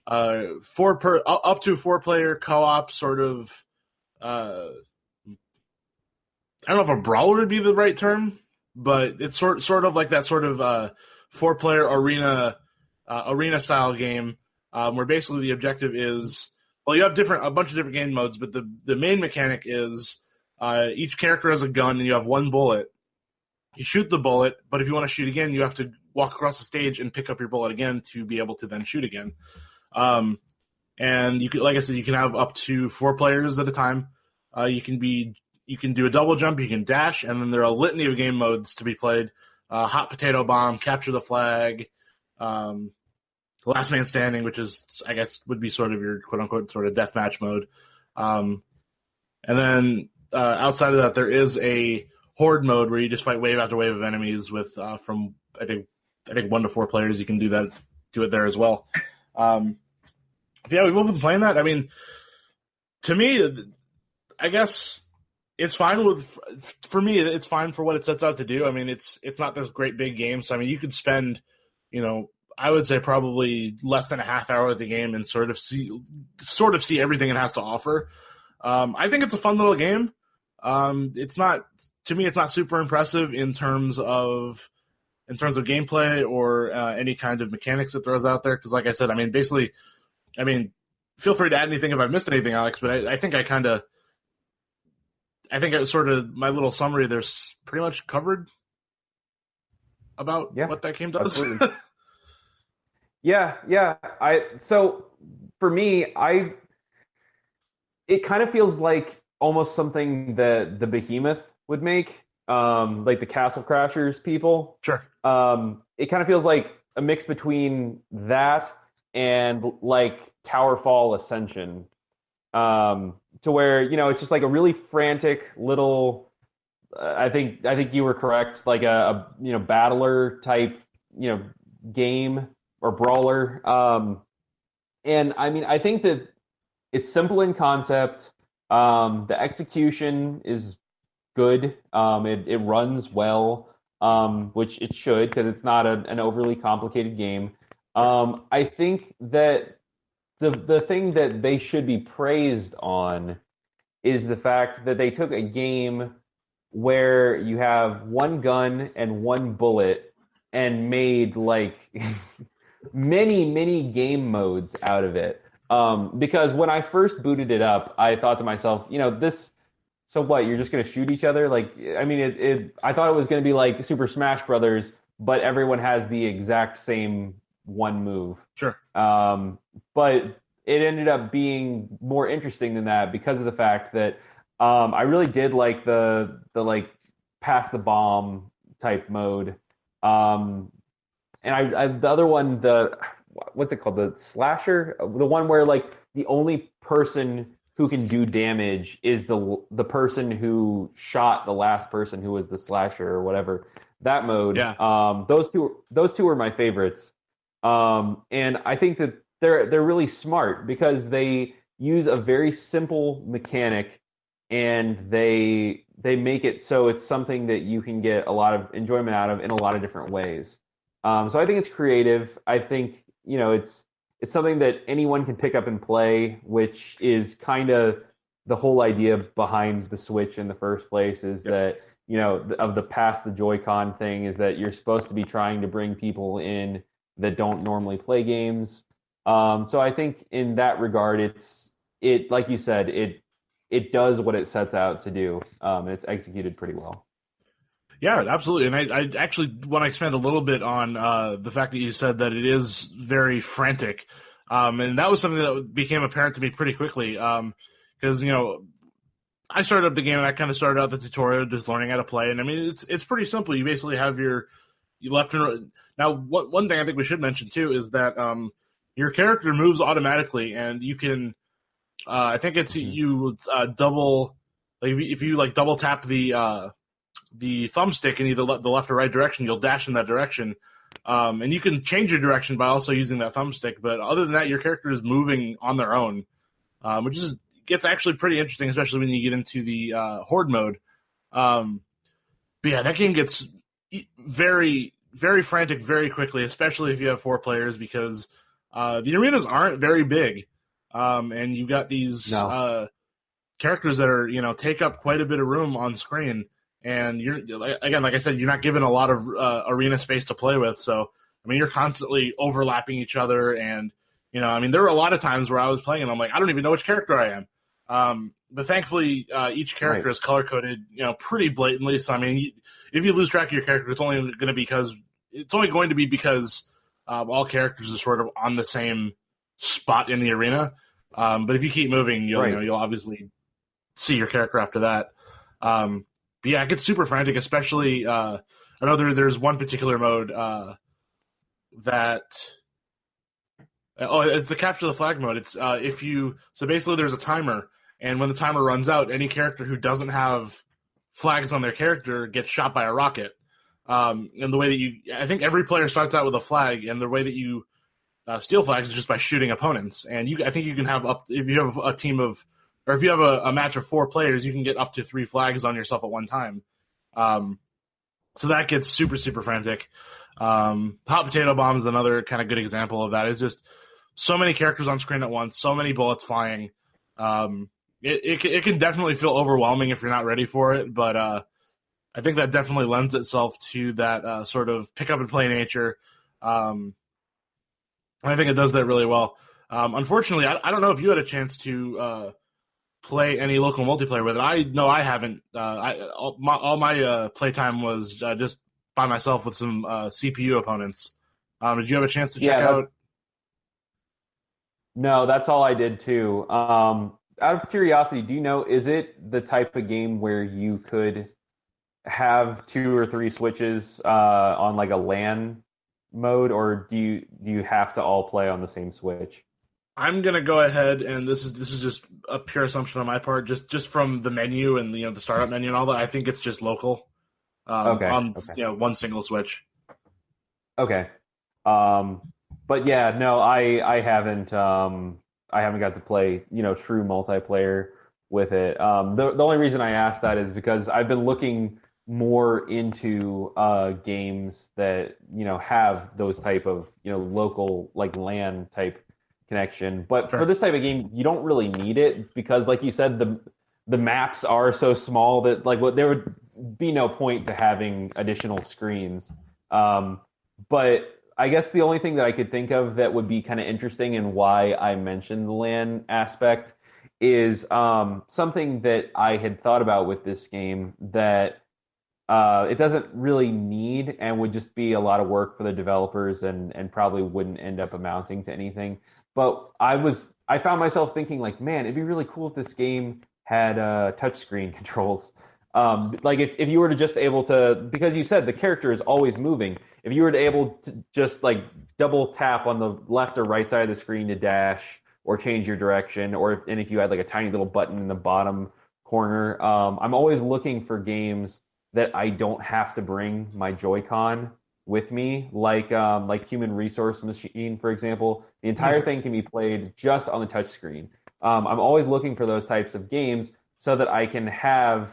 up to 4-player co-op sort of. I don't know if a brawler would be the right term, but it's sort of like that sort of 4-player arena style game where basically the objective is, well, you have a bunch of different game modes, but the main mechanic is each character has a gun and you have one bullet. You shoot the bullet, but if you want to shoot again, you have to walk across the stage and pick up your bullet again to be able to then shoot again. and you can, like I said, you can have up to 4 players at a time. You can do a double jump, you can dash, and then there are a litany of game modes to be played. Hot potato bomb, capture the flag, last man standing, which is, I guess, would be sort of your quote unquote sort of deathmatch mode. And then outside of that, there is a horde mode where you just fight wave after wave of enemies with from I think 1 to 4 players. You can do it there as well. Yeah, we've been playing that. I mean, to me, I guess it's fine for me. It's fine for what it sets out to do. I mean, it's not this great big game. So I mean, you could spend, I would say probably less than a half hour of the game and sort of see everything it has to offer. I think it's a fun little game. It's not super impressive in terms of gameplay or any kind of mechanics it throws out there. Because, like I said, I mean, basically, feel free to add anything if I've missed anything, Alex. But I think my little summary there's pretty much covered about what that game does. Yeah. So for me, it kind of feels like almost something that the Behemoth would make, like the Castle Crashers people. Sure. It kind of feels like a mix between that and like Towerfall Ascension, to where it's just like a really frantic little. I think you were correct, like a battler type game or brawler. And I mean, I think that it's simple in concept. The execution is good. It runs well, which it should, because it's not an overly complicated game. I think that the thing that they should be praised on is the fact that they took a game where you have one gun and one bullet and made like many game modes out of it. Because when I first booted it up, I thought to myself, this. So what? You're just gonna shoot each other? Like, I mean, I thought it was gonna be like Super Smash Brothers, but everyone has the exact same one move. Sure. But it ended up being more interesting than that because of the fact that I really did like the like pass the bomb type mode. And I the other one, what's it called? The slasher, the one where like the only person who can do damage is the person who shot the last person who was the slasher or whatever. That mode. Yeah. Those two are my favorites. And I think that they're really smart because they use a very simple mechanic and they make it so it's something that you can get a lot of enjoyment out of in a lot of different ways. So I think it's creative. I think it's something that anyone can pick up and play, which is kind of the whole idea behind the Switch in the first place. Is that of the pass the Joy-Con thing is that you're supposed to be trying to bring people in that don't normally play games. So I think in that regard, it like you said, it does what it sets out to do, and it's executed pretty well. Yeah, absolutely. And I actually want to expand a little bit on the fact that you said that it is very frantic. And that was something that became apparent to me pretty quickly. Because, I started up the game and I kind of started out the tutorial just learning how to play. And I mean, it's pretty simple. You basically have your left and right. Now, one thing I think we should mention too is that your character moves automatically and you can, I think it's you double, like if you like double tap the thumbstick in either the left or right direction, you'll dash in that direction. And you can change your direction by also using that thumbstick. But other than that, your character is moving on their own, which gets actually pretty interesting, especially when you get into the horde mode. But yeah, that game gets very, very frantic very quickly, especially if you have 4 players, because the arenas aren't very big. And you got these characters that are, take up quite a bit of room on screen. And you're again, like I said, you're not given a lot of arena space to play with. So, I mean, you're constantly overlapping each other. And, I mean, there were a lot of times where I was playing and I'm like, I don't even know which character I am. But thankfully, each character is color coded, pretty blatantly. So, I mean, if you lose track of your character, it's only going to be because all characters are sort of on the same spot in the arena. But if you keep moving, Right. you'll obviously see your character after that. But yeah, it gets super frantic, especially I know there's one particular mode that it's the capture the flag mode. It's if you so basically there's a timer, and when the timer runs out, any character who doesn't have flags on their character gets shot by a rocket. And the way that I think every player starts out with a flag, and the way that you steal flags is just by shooting opponents. And I think you can have if you have a team of, or if you have a match of 4 players, you can get up to 3 flags on yourself at one time. So that gets super, super frantic. Hot potato bomb is another kind of good example of that. It's just so many characters on screen at once, so many bullets flying. It can definitely feel overwhelming if you're not ready for it, but I think that definitely lends itself to that sort of pick up and play nature. And I think it does that really well. Unfortunately, I don't know if you had a chance to play any local multiplayer with it. I know I haven't. All my playtime was just by myself with some CPU opponents. Did you have a chance to check out? No, that's all I did too. Out of curiosity, do you know, is it the type of game where you could have 2 or 3 switches on like a LAN mode, or do you have to all play on the same switch? I'm gonna go ahead, and this is just a pure assumption on my part, just from the menu and the startup menu and all that. I think it's just local, on one single switch. Okay. But yeah, no, I haven't got to play, true multiplayer with it. The only reason I asked that is because I've been looking more into games that, have those type of, local like LAN type connection. But Sure. for this type of game, you don't really need it because like you said, the maps are so small that like there would be no point to having additional screens. But I guess the only thing that I could think of that would be kind of interesting and why I mentioned the LAN aspect is something that I had thought about with this game that it doesn't really need and would just be a lot of work for the developers and probably wouldn't end up amounting to anything. But I found myself thinking like, man, it'd be really cool if this game had touchscreen controls. Like if you were to just able to, because you said the character is always moving, if you were to able to just like double tap on the left or right side of the screen to dash or change your direction, and if you had like a tiny little button in the bottom corner, I'm always looking for games that I don't have to bring my Joy-Con with me, like Human Resource Machine, for example. The entire thing can be played just on the touch screen. I'm always looking for those types of games so that I can have,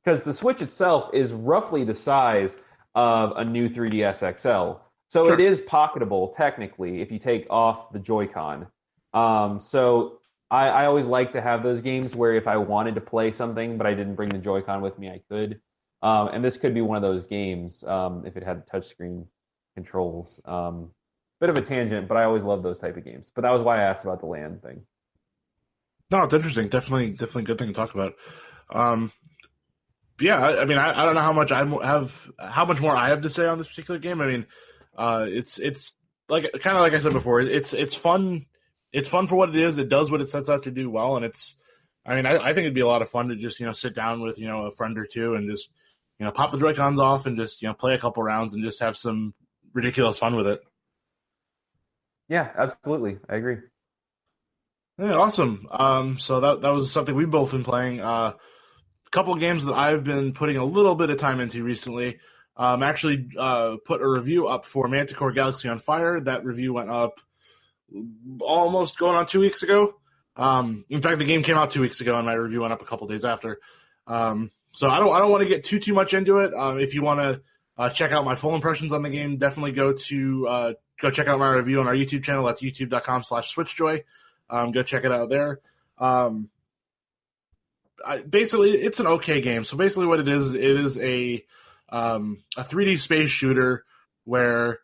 because the Switch itself is roughly the size of a new 3DS XL. So Sure. it is pocketable, technically, if you take off the Joy-Con. So I always like to have those games where if I wanted to play something, but I didn't bring the Joy-Con with me, I could. And this could be one of those games if it had touchscreen controls. Bit of a tangent, but I always love those type of games. But that was why I asked about the LAN thing. No, it's interesting. Definitely a good thing to talk about. Yeah, I mean, I don't know how much more I have to say on this particular game. I mean, it's like kind of like I said before. It's fun. It's fun for what it is. It does what it sets out to do well, and I mean, I think it'd be a lot of fun to just sit down with a friend or two and just pop the Joy-Cons off and just play a couple rounds and just have some ridiculous fun with it. Yeah, absolutely. I agree. Yeah, awesome. So that was something we've both been playing. A couple of games that I've been putting a little bit of time into recently. Actually, put a review up for Manticore Galaxy on Fire. That review went up almost going on 2 weeks ago. In fact, the game came out 2 weeks ago, and my review went up a couple days after. So I don't want to get too much into it. If you want to check out my full impressions on the game, definitely go check out my review on our YouTube channel. That's youtube.com/SwitchJoy. Go check it out there. Basically, it's an okay game. So basically, what it is a 3D space shooter where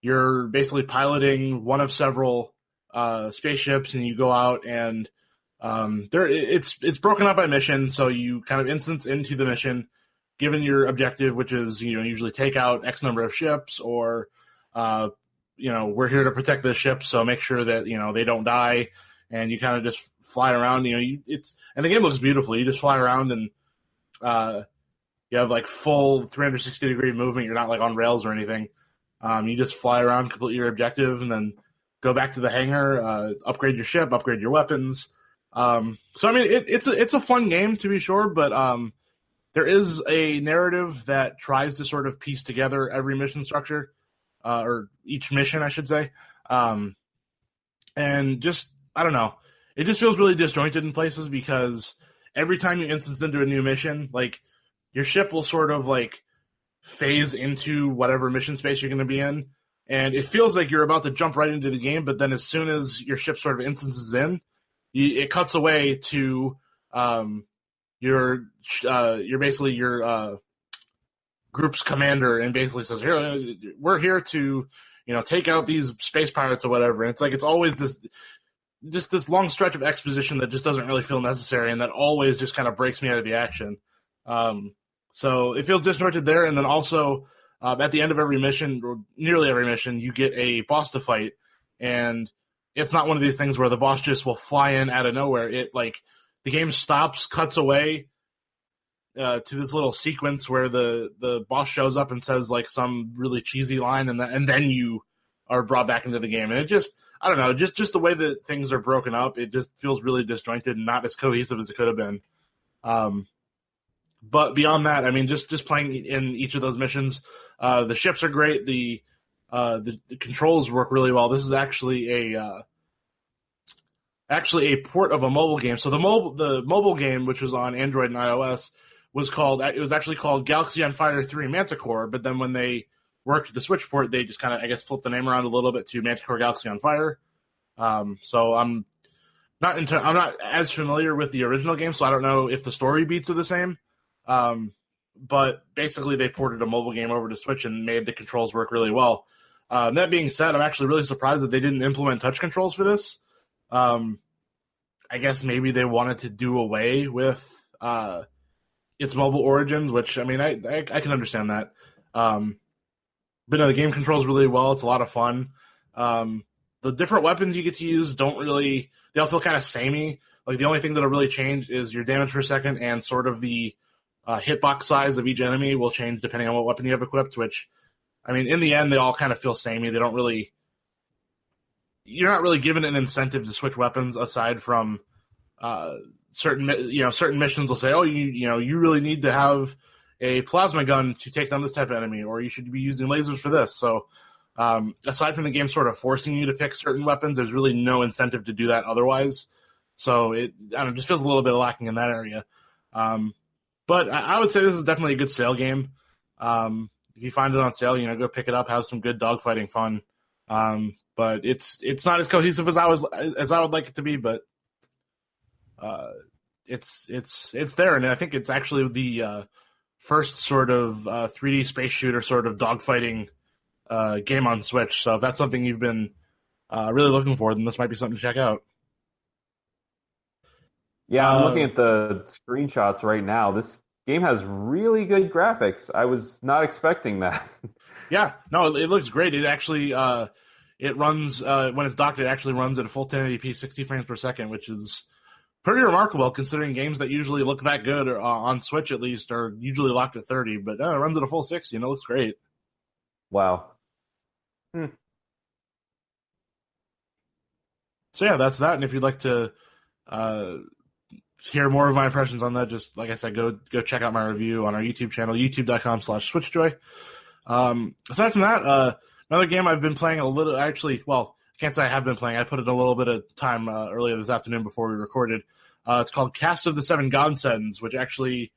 you're basically piloting one of several spaceships, and you go out and it's broken up by mission. So you kind of instance into the mission, given your objective, which is usually take out X number of ships, or we're here to protect the ship, so make sure that they don't die. and you kind of just fly around. And the game looks beautiful. You just fly around and you have like full 360-degree movement. You're not like on rails or anything. You just fly around, complete your objective, and then go back to the hangar, upgrade your ship, upgrade your weapons. So I mean, it's a fun game to be sure, but there is a narrative that tries to sort of piece together every mission structure, or each mission, I should say. And just, I don't know, it just feels really disjointed in places because every time you instance into a new mission, like your ship will sort of like phase into whatever mission space you're going to be in. And it feels like you're about to jump right into the game, but then as soon as your ship sort of instances in, it cuts away to your basically your group's commander, and basically says, "Here, we're here to take out these space pirates or whatever." And it's like it's always this long stretch of exposition that just doesn't really feel necessary, and that always just kind of breaks me out of the action. So it feels disjointed there, and then also at the end of every mission, or nearly every mission, you get a boss to fight, and it's not one of these things where the boss just will fly in out of nowhere. It like the game stops, cuts away to this little sequence where the boss shows up and says like some really cheesy line, and then you are brought back into the game. And it just, I don't know, just the way that things are broken up, it just feels really disjointed and not as cohesive as it could have been. But beyond that, I mean, just playing in each of those missions, the ships are great. The controls work really well. This is actually a port of a mobile game. So the mobile game, which was on Android and iOS, was actually called Galaxy on Fire 3 Manticore. But then when they worked the Switch port, they just kind of, I guess, flipped the name around a little bit to Manticore Galaxy on Fire. So I'm not as familiar with the original game, so I don't know if the story beats are the same. But basically they ported a mobile game over to Switch and made the controls work really well. That being said, I'm actually really surprised that they didn't implement touch controls for this. I guess maybe they wanted to do away with its mobile origins, which, I mean, I can understand that. But no, the game controls really well. It's a lot of fun. The different weapons you get to use they all feel kind of samey. Like the only thing that'll really change is your damage per second, and sort of the hitbox size of each enemy will change depending on what weapon you have equipped, which, I mean, in the end, they all kind of feel samey. They don't really... You're not really given an incentive to switch weapons aside from certain missions will say, oh, you really need to have a plasma gun to take down this type of enemy, or you should be using lasers for this. So aside from the game sort of forcing you to pick certain weapons, there's really no incentive to do that otherwise. So it just feels a little bit lacking in that area. But I would say this is definitely a good sale game. If you find it on sale, go pick it up, have some good dogfighting fun. But it's not as cohesive as I would like it to be, but it's there, and I think it's actually the first sort of 3D space shooter sort of dogfighting game on Switch. So if that's something you've been really looking for, then this might be something to check out. Yeah, I'm looking at the screenshots right now. This game has really good graphics. I was not expecting that. Yeah, no, it looks great. It actually it runs when it's docked. It actually runs at a full 1080p, 60 frames per second, which is pretty remarkable considering games that usually look that good, or, on Switch at least, are usually locked at 30. But it runs at a full 60, and it looks great. Wow. So yeah, that's that. And if you'd like to hear more of my impressions on that, just like I said, go check out my review on our YouTube channel, youtube.com/SwitchJoy. Aside from that, another game I've been playing a little, actually, well, I can't say I have been playing. I put in a little bit of time earlier this afternoon before we recorded. It's called Cast of the Seven Godsends, which actually,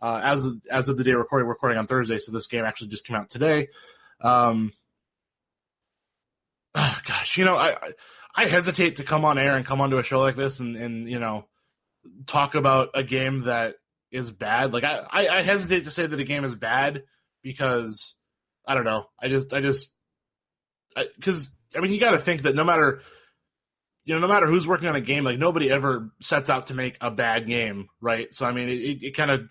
as of the day we're recording on Thursday, so this game actually just came out today. Gosh, I hesitate to come on air and come onto a show like this and talk about a game that is bad. Like I hesitate to say that a game is bad because I don't know. Because I mean, you got to think that no matter who's working on a game, like nobody ever sets out to make a bad game, right? So I mean, it kind of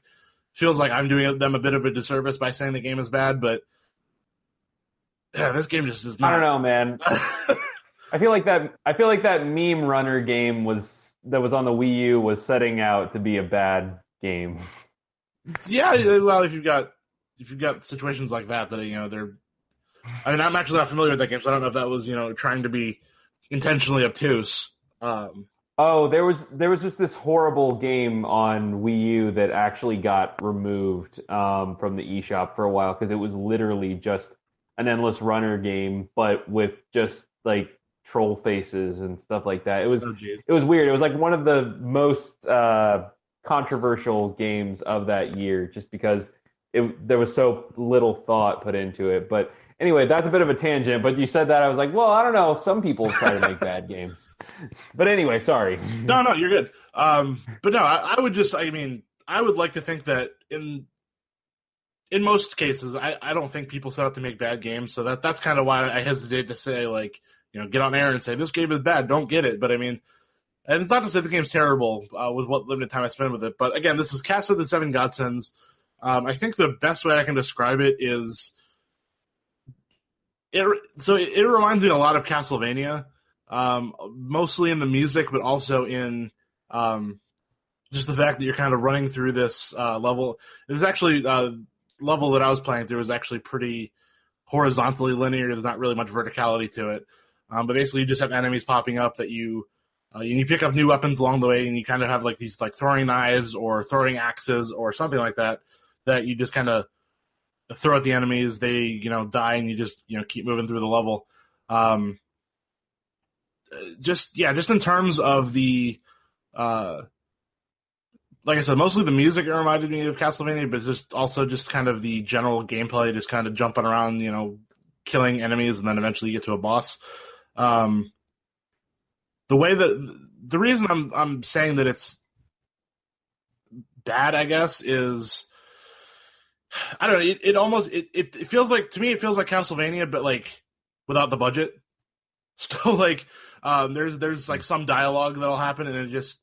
feels like I'm doing them a bit of a disservice by saying the game is bad, but yeah, this game just is not. I don't know, man. I feel like that meme runner game that was on the Wii U was setting out to be a bad game. Yeah, well, if you've got situations like that they're. I mean, I'm actually not familiar with that game, so I don't know if that was trying to be intentionally obtuse. Um, Oh, there was just this horrible game on Wii U that actually got removed from the eShop for a while because it was literally just an endless runner game, but with just like troll faces and stuff like that. It was oh, geez. it was weird. It was like one of the most controversial games of that year, just because there was so little thought put into it. But anyway, that's a bit of a tangent. But you said that I was like, well, I don't know. Some people try to make bad games. But anyway, sorry. No, no, you're good. But no, I would just, I mean, I would like to think that in most cases, I don't think people set out to make bad games. So that's kind of why I hesitate to say, like, get on air and say this game is bad, don't get it. But I mean, and it's not to say the game's terrible with what limited time I spend with it. But again, this is Cast of the Seven Godsends. I think the best way I can describe it is it reminds me a lot of Castlevania, mostly in the music, but also in just the fact that you're kind of running through this level. It was actually level that I was playing through was actually pretty horizontally linear. There's not really much verticality to it, but basically you just have enemies popping up that you pick up new weapons along the way, and you kind of have like these like throwing knives or throwing axes or something like that you just kind of throw at the enemies. They die, and you just keep moving through the level. Just in terms of the like I said, mostly the music it reminded me of Castlevania, but just kind of the general gameplay, just kind of jumping around, killing enemies, and then eventually you get to a boss. The reason I'm saying that it's bad, I guess, is I don't know. It feels like, to me, it feels like Castlevania, but like without the budget. So like, there's like some dialogue that'll happen, and it just,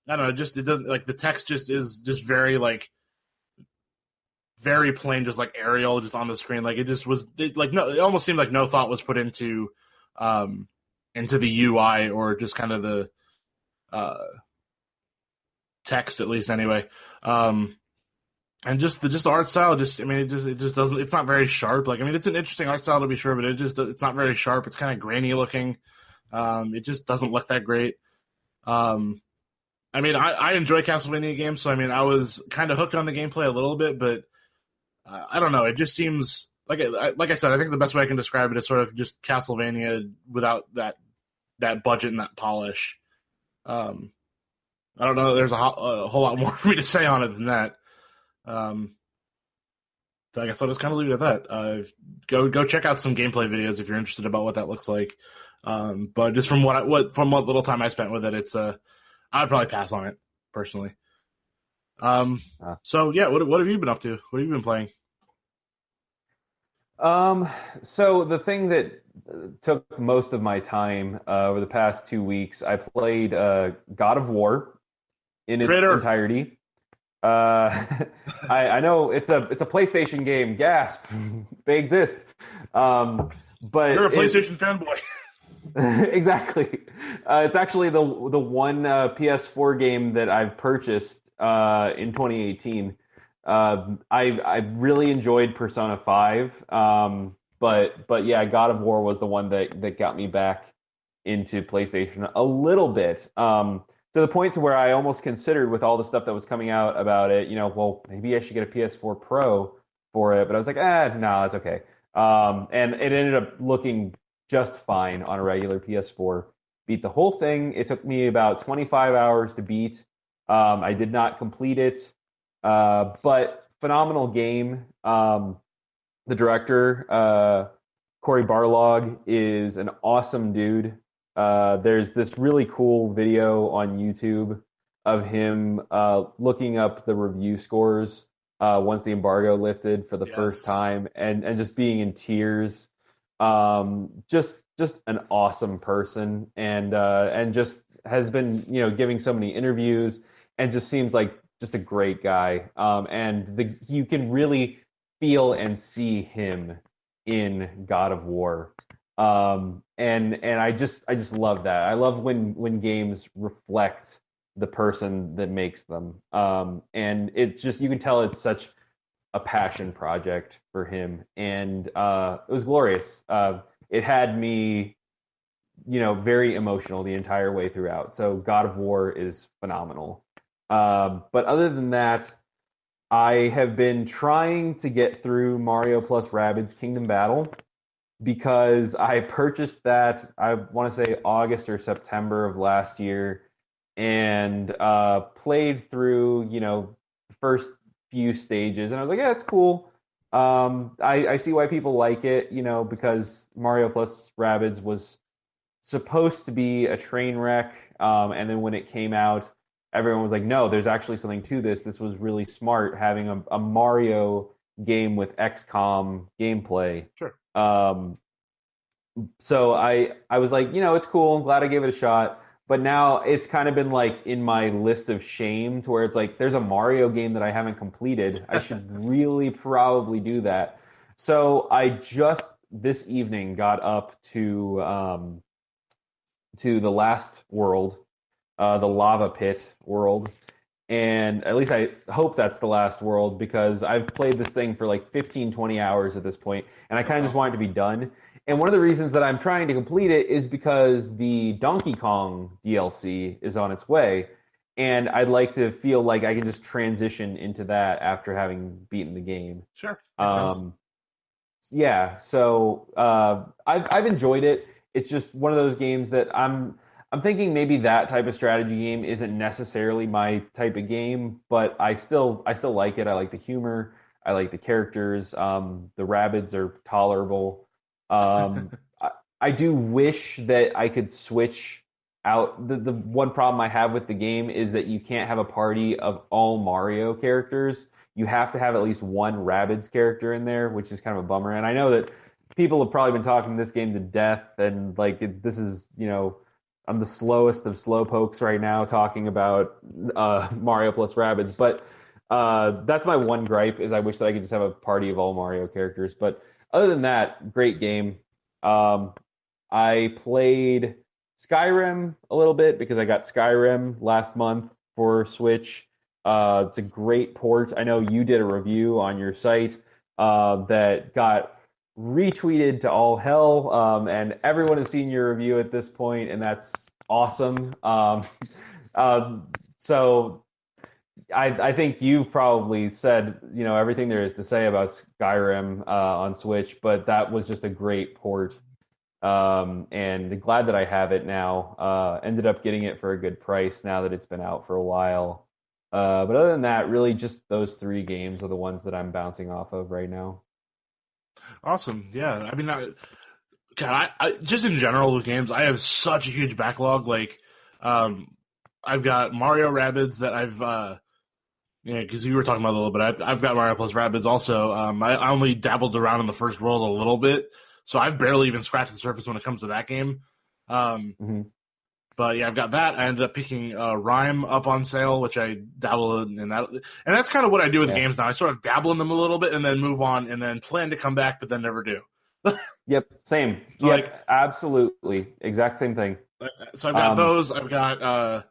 I don't know, just it doesn't, like, the text just is just very like very plain, just like Arial just on the screen. Like it almost seemed like no thought was put into the UI or just kind of the text, at least anyway. And just the art style, I mean, it just doesn't. It's not very sharp. Like, I mean, it's an interesting art style to be sure, but it's not very sharp. It's kind of grainy looking. It just doesn't look that great. I mean, I enjoy Castlevania games, so I mean, I was kind of hooked on the gameplay a little bit, but I don't know. It just seems like I said. I think the best way I can describe it is sort of just Castlevania without that budget and that polish. I don't know. There's a whole lot more for me to say on it than that. So I guess I'll just kind of leave it at that. Go check out some gameplay videos if you're interested about what that looks like. But just from what little time I spent with it, it's I'd probably pass on it personally. So yeah, what have you been up to? What have you been playing? So the thing that took most of my time over the past 2 weeks, I played God of War in its Traitor. entirety. I know it's a PlayStation game. Gasp! They exist. But You're a PlayStation fanboy. exactly. It's actually the one PS4 game that I've purchased in 2018. I really enjoyed Persona 5, but yeah, God of War was the one that got me back into PlayStation a little bit. To the point to where I almost considered, with all the stuff that was coming out about it, well, maybe I should get a PS4 Pro for it, but I was like, no, it's okay. And it ended up looking just fine on a regular PS4. Beat the whole thing. It took me about 25 hours to beat. I did not complete it, but phenomenal game. The director, Cory Barlog, is an awesome dude. There's this really cool video on YouTube of him looking up the review scores once the embargo lifted for the first time, and just being in tears. Just an awesome person, and just has been giving so many interviews, and just seems like just a great guy. And you can really feel and see him in God of War. And I just love that. I love when games reflect the person that makes them. And it just, you can tell it's such a passion project for him, and it was glorious. It had me, very emotional the entire way throughout. So God of War is phenomenal. But other than that, I have been trying to get through Mario plus Rabbids Kingdom Battle because I purchased that, I want to say August or September of last year, and played through, the first few stages, and I was like, yeah, it's cool. I see why people like it, because Mario plus Rabbids was supposed to be a train wreck, and then when it came out, everyone was like, no, there's actually something to this. This was really smart having a Mario game with XCOM gameplay. Sure. So I was like, it's cool. I'm glad I gave it a shot. But now it's kind of been like in my list of shame to where it's like there's a Mario game that I haven't completed. I should really probably do that. So I just this evening got up to the last world, the lava pit world. And at least I hope that's the last world because I've played this thing for like 15, 20 hours at this point, and I kind of just want it to be done. And one of the reasons that I'm trying to complete it is because the Donkey Kong DLC is on its way, and I'd like to feel like I can just transition into that after having beaten the game. Sure. Makes sense. Yeah, so I've enjoyed it. It's just one of those games that I'm thinking maybe that type of strategy game isn't necessarily my type of game, but I still like it. I like the humor. I like the characters. The rabbits are tolerable. I do wish that I could switch out. The one problem I have with the game is that you can't have a party of all Mario characters. You have to have at least one Rabbids character in there, which is kind of a bummer. And I know that people have probably been talking this game to death, and like this is, I'm the slowest of slow pokes right now talking about Mario plus Rabbids. But that's my one gripe is I wish that I could just have a party of all Mario characters. But other than that, great game. Um, I played Skyrim a little bit because I got Skyrim last month for Switch. It's a great port. I know you did a review on your site that got retweeted to all hell, and everyone has seen your review at this point, and that's awesome. So I think you've probably said everything there is to say about Skyrim on Switch, but that was just a great port. And glad that I have it now. Ended up getting it for a good price now that it's been out for a while. But other than that, really just those three games are the ones that I'm bouncing off of right now. Awesome. Yeah. I mean, God, I just in general with games, I have such a huge backlog. Like, I've got Mario Rabbids that because you were talking about it a little bit. I've got Mario plus Rabbids also. I only dabbled around in the first world a little bit, so I've barely even scratched the surface when it comes to that game. Mm-hmm. But yeah, I've got that. I ended up picking Rhyme up on sale, which I dabble in that. And that's kind of what I do with games now. I sort of dabble in them a little bit and then move on and then plan to come back, but then never do. Yep, same. So yep, absolutely. Exact same thing. So I've got those. I've got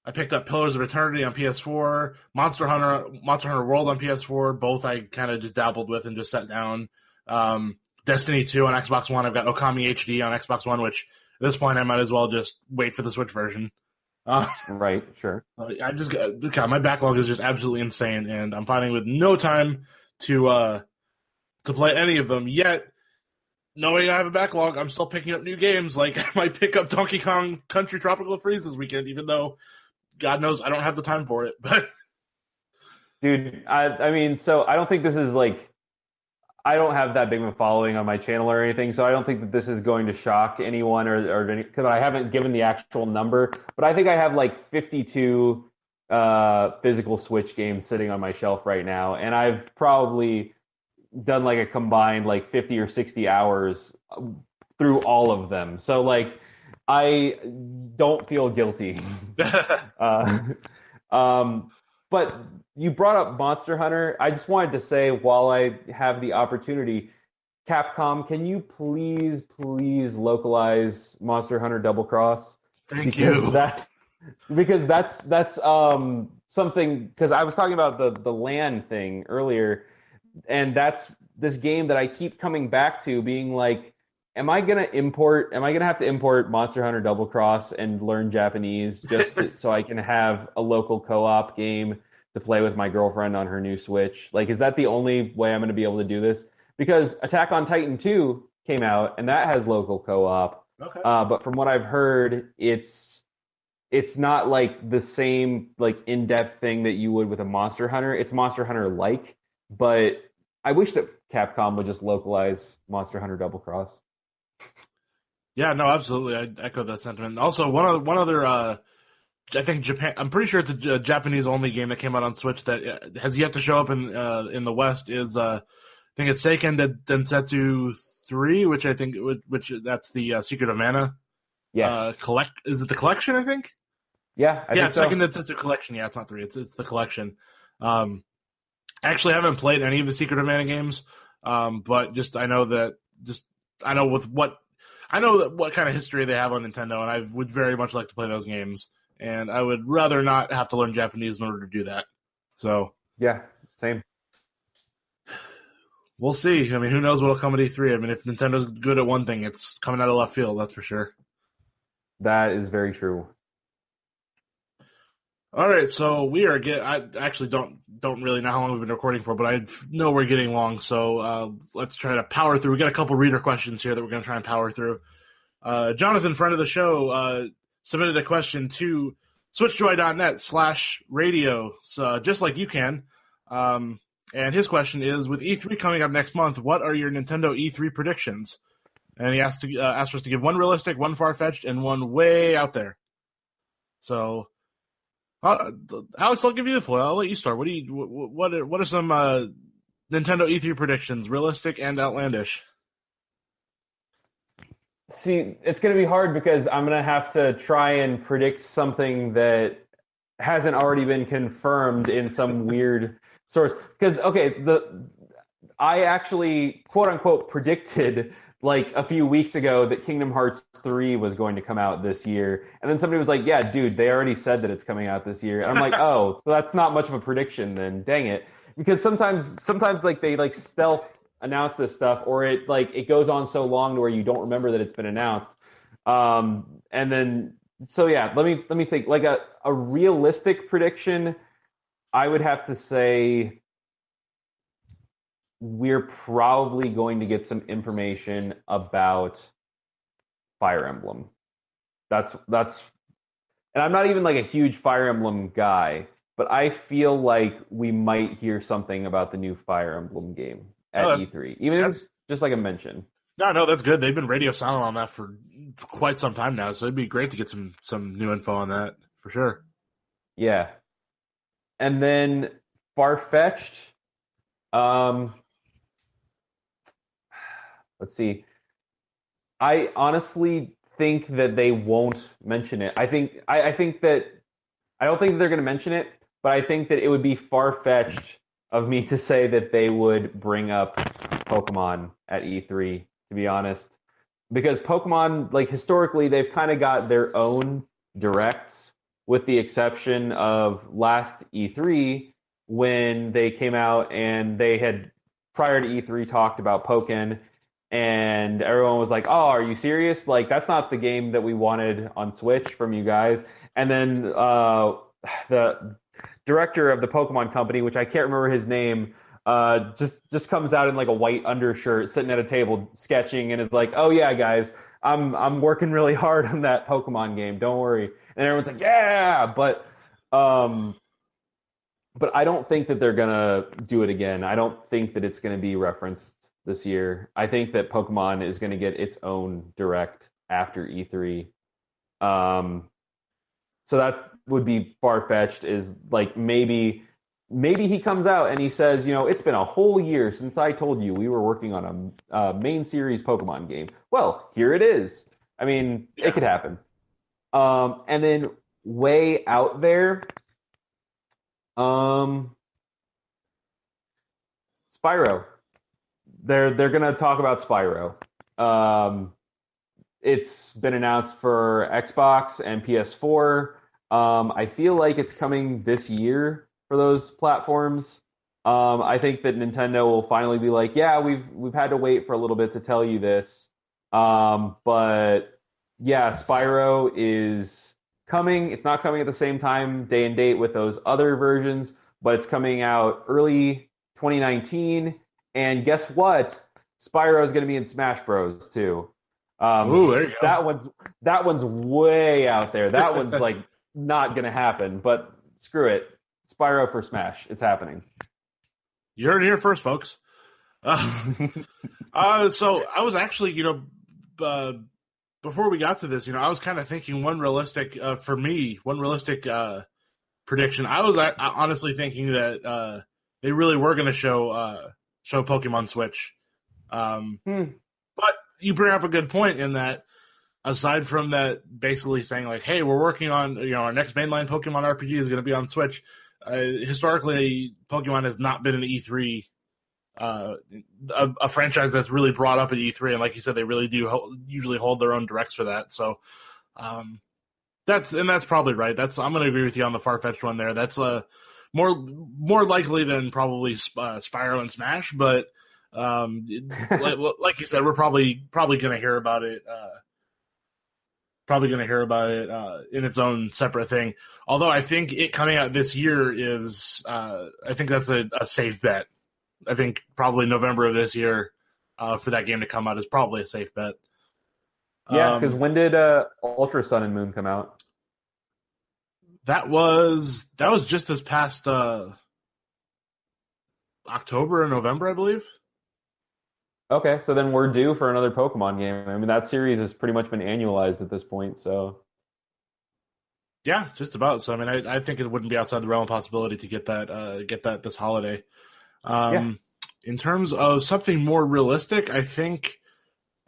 I picked up Pillars of Eternity on PS4, Monster Hunter World on PS4. Both I kind of just dabbled with and just set down. Destiny 2 on Xbox One. I've got Okami HD on Xbox One, which at this point I might as well just wait for the Switch version. Right, sure. I just God, my backlog is just absolutely insane, and I'm finding with no time to play any of them yet. Knowing I have a backlog, I'm still picking up new games. Like I might pick up Donkey Kong Country Tropical Freeze this weekend, even though God knows I don't have the time for it. But dude, I mean, so I don't think this is like I don't have that big of a following on my channel or anything, so I don't think that this is going to shock anyone or because I haven't given the actual number, but I think I have like 52 physical Switch games sitting on my shelf right now, and I've probably done like a combined like 50 or 60 hours through all of them. So like I don't feel guilty. uh, but you brought up Monster Hunter. I just wanted to say while I have the opportunity, Capcom, can you please localize Monster Hunter Double Cross? Thank Because you. that's something, because I was talking about the LAN thing earlier, and that's this game that I keep coming back to, being like, am I gonna have to import Monster Hunter Double Cross and learn Japanese so I can have a local co-op game to play with my girlfriend on her new Switch? Like, is that the only way I'm gonna be able to do this? Because Attack on Titan 2 came out and that has local co-op. Okay. But from what I've heard, it's not like the same like in-depth thing that you would with a Monster Hunter. It's Monster Hunter like, but I wish that Capcom would just localize Monster Hunter Double Cross. Yeah, no, absolutely. I echo that sentiment. Also, one other I think Japan. I'm pretty sure it's a Japanese only game that came out on Switch that has yet to show up in the West. Is I think it's Seiken Densetsu 3, which that's the Secret of Mana. Yes. Is it the collection? I think. Yeah, I think so. Second Densetsu collection. Yeah, it's not 3. It's the collection. Actually, I haven't played any of the Secret of Mana games, but I know what kind of history they have on Nintendo, and I would very much like to play those games. And I would rather not have to learn Japanese in order to do that. So yeah, same. We'll see. I mean, who knows what'll come at E3? I mean, if Nintendo's good at one thing, it's coming out of left field. That's for sure. That is very true. All right, so I actually don't really know how long we've been recording for, but I know we're getting long. So let's try to power through. We got a couple reader questions here that we're going to try and power through. Jonathan, friend of the show, submitted a question to switchjoy.net/radio, so just like you can. And his question is: with E3 coming up next month, what are your Nintendo E3 predictions? And he asked us to give one realistic, one far-fetched, and one way out there. So. Alex, I'll give you the floor. I'll let you start. What are some Nintendo E3 predictions, realistic and outlandish? See, it's going to be hard because I'm going to have to try and predict something that hasn't already been confirmed in some weird source. Because I actually quote unquote predicted like a few weeks ago that Kingdom Hearts 3 was going to come out this year. And then somebody was like, yeah, dude, they already said that it's coming out this year. And I'm like, oh, so that's not much of a prediction then. Dang it. Because sometimes like they like stealth announce this stuff, or it goes on so long to where you don't remember that it's been announced. And then so yeah, let me think. Like a realistic prediction, I would have to say we're probably going to get some information about Fire Emblem. That's and I'm not even like a huge Fire Emblem guy, but I feel like we might hear something about the new Fire Emblem game at E3, even if it's just like a mention. No, that's good. They've been radio silent on that for quite some time now, so it'd be great to get some new info on that for sure. Yeah, and then far-fetched. Let's see. I honestly think that they won't mention it. I think that I don't think that they're going to mention it, but I think that it would be far-fetched of me to say that they would bring up Pokemon at E3, to be honest. Because Pokemon, like historically, they've kind of got their own directs, with the exception of last E3 when they came out and they had, prior to E3, talked about Pokken. And everyone was like, oh, are you serious? Like, that's not the game that we wanted on Switch from you guys. And then the director of the Pokemon company, which I can't remember his name, just comes out in like a white undershirt, sitting at a table sketching, and is like, oh yeah, guys, I'm working really hard on that Pokemon game. Don't worry. And everyone's like, yeah, but I don't think that they're gonna do it again. I don't think that it's gonna be referenced this year. I think that Pokemon is going to get its own direct after E3. So that would be far-fetched, is like maybe he comes out and he says, it's been a whole year since I told you we were working on a main series Pokemon game. Well, here it is. I mean, It could happen. And then way out there, Spyro. they're gonna talk about Spyro. It's been announced for Xbox and PS4. I feel like it's coming this year for those platforms. I think that Nintendo will finally be like, yeah, we've had to wait for a little bit to tell you this. But yeah, Spyro is coming. It's not coming at the same time, day and date with those other versions, but it's coming out early 2019. And guess what? Spyro is going to be in Smash Bros. Too. Ooh, there you go. That one's way out there. That one's like not going to happen. But screw it, Spyro for Smash. It's happening. You heard it here first, folks. So I was actually, before we got to this, I was kind of thinking one realistic prediction. I was honestly thinking that they really were going to show Pokemon Switch. But you bring up a good point in that, aside from that, basically saying like, "Hey, we're working on our next mainline Pokemon RPG is going to be on Switch." Historically, Pokemon has not been an E3 a franchise that's really brought up at E3, and like you said, they really do usually hold their own directs for that. So that's probably right. I'm going to agree with you on the far-fetched one there. That's more likely than probably Spyro and Smash, but like you said, we're probably going to hear about it. Probably going to hear about it in its own separate thing. Although I think it coming out this year is, I think that's a safe bet. I think probably November of this year for that game to come out is probably a safe bet. Yeah, because when did Ultra Sun and Moon come out? That was just this past October and November, I believe. Okay, so then we're due for another Pokemon game. I mean, that series has pretty much been annualized at this point, so... Yeah, just about. So, I mean, I think it wouldn't be outside the realm of possibility to get that this holiday. In terms of something more realistic, I think,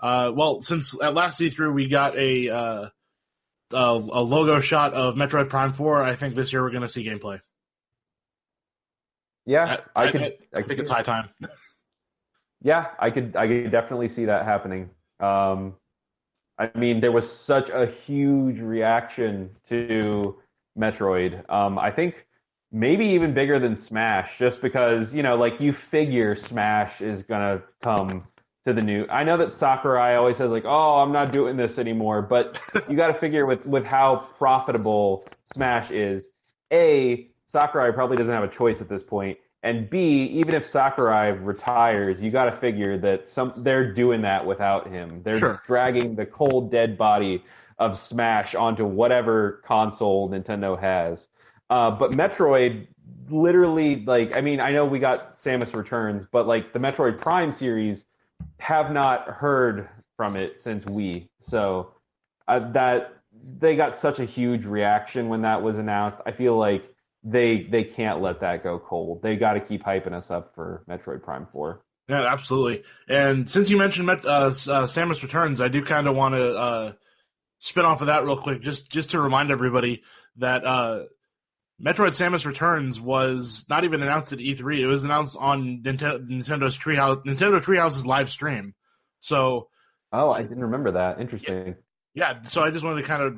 since at last E3 we got a logo shot of Metroid Prime 4, I think this year we're going to see gameplay. Yeah, I think it's high time. Yeah, I could definitely see that happening. I mean, there was such a huge reaction to Metroid. I think maybe even bigger than Smash, just because, like you figure Smash is gonna come to the new. I know that Sakurai always says like, "Oh, I'm not doing this anymore," but you got to figure with how profitable Smash is. A, Sakurai probably doesn't have a choice at this point. And B, even if Sakurai retires, you got to figure that they're doing that without him. They're dragging the cold, dead body of Smash onto whatever console Nintendo has. But Metroid, literally, I know we got Samus Returns, but the Metroid Prime series have not heard from it since Wii. So that they got such a huge reaction when that was announced. I feel like they can't let that go cold. They got to keep hyping us up for Metroid Prime 4. Yeah, absolutely. And since you mentioned Samus Returns, I do kind of want to spin off of that real quick, just to remind everybody that Metroid Samus Returns was not even announced at E3. It was announced on Nintendo's Treehouse's live stream. So, I didn't remember that. Interesting. Yeah. So I just wanted to kind of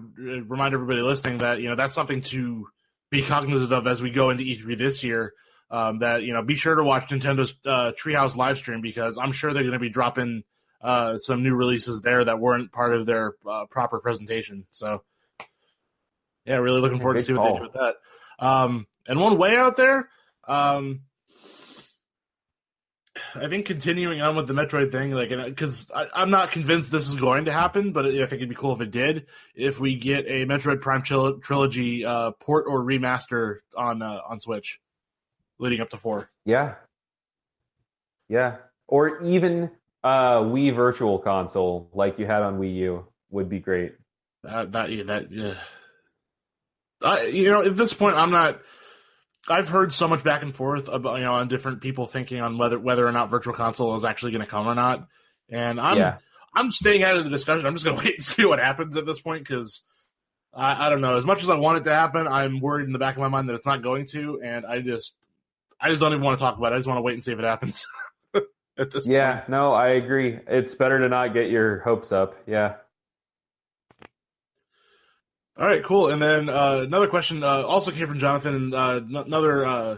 remind everybody listening that that's something to be cognizant of as we go into E3 this year. That be sure to watch Nintendo's Treehouse live stream, because I'm sure they're going to be dropping some new releases there that weren't part of their proper presentation. So, yeah, really looking forward to see what they do with that. And one way out there, I think continuing on with the Metroid thing, because I'm not convinced this is going to happen, but I think it'd be cool if it did. If we get a Metroid Prime trilogy port or remaster on Switch, leading up to 4. Yeah, or even Wii Virtual Console like you had on Wii U would be great. At this point, I'm not. I've heard so much back and forth about on different people thinking on whether or not Virtual Console is actually going to come or not, and I'm staying out of the discussion. I'm just going to wait and see what happens at this point, because I don't know. As much as I want it to happen, I'm worried in the back of my mind that it's not going to, and I just don't even want to talk about it. I just want to wait and see if it happens. at this point. Yeah, no, I agree. It's better to not get your hopes up. Yeah. All right, cool. And then another question also came from Jonathan, and another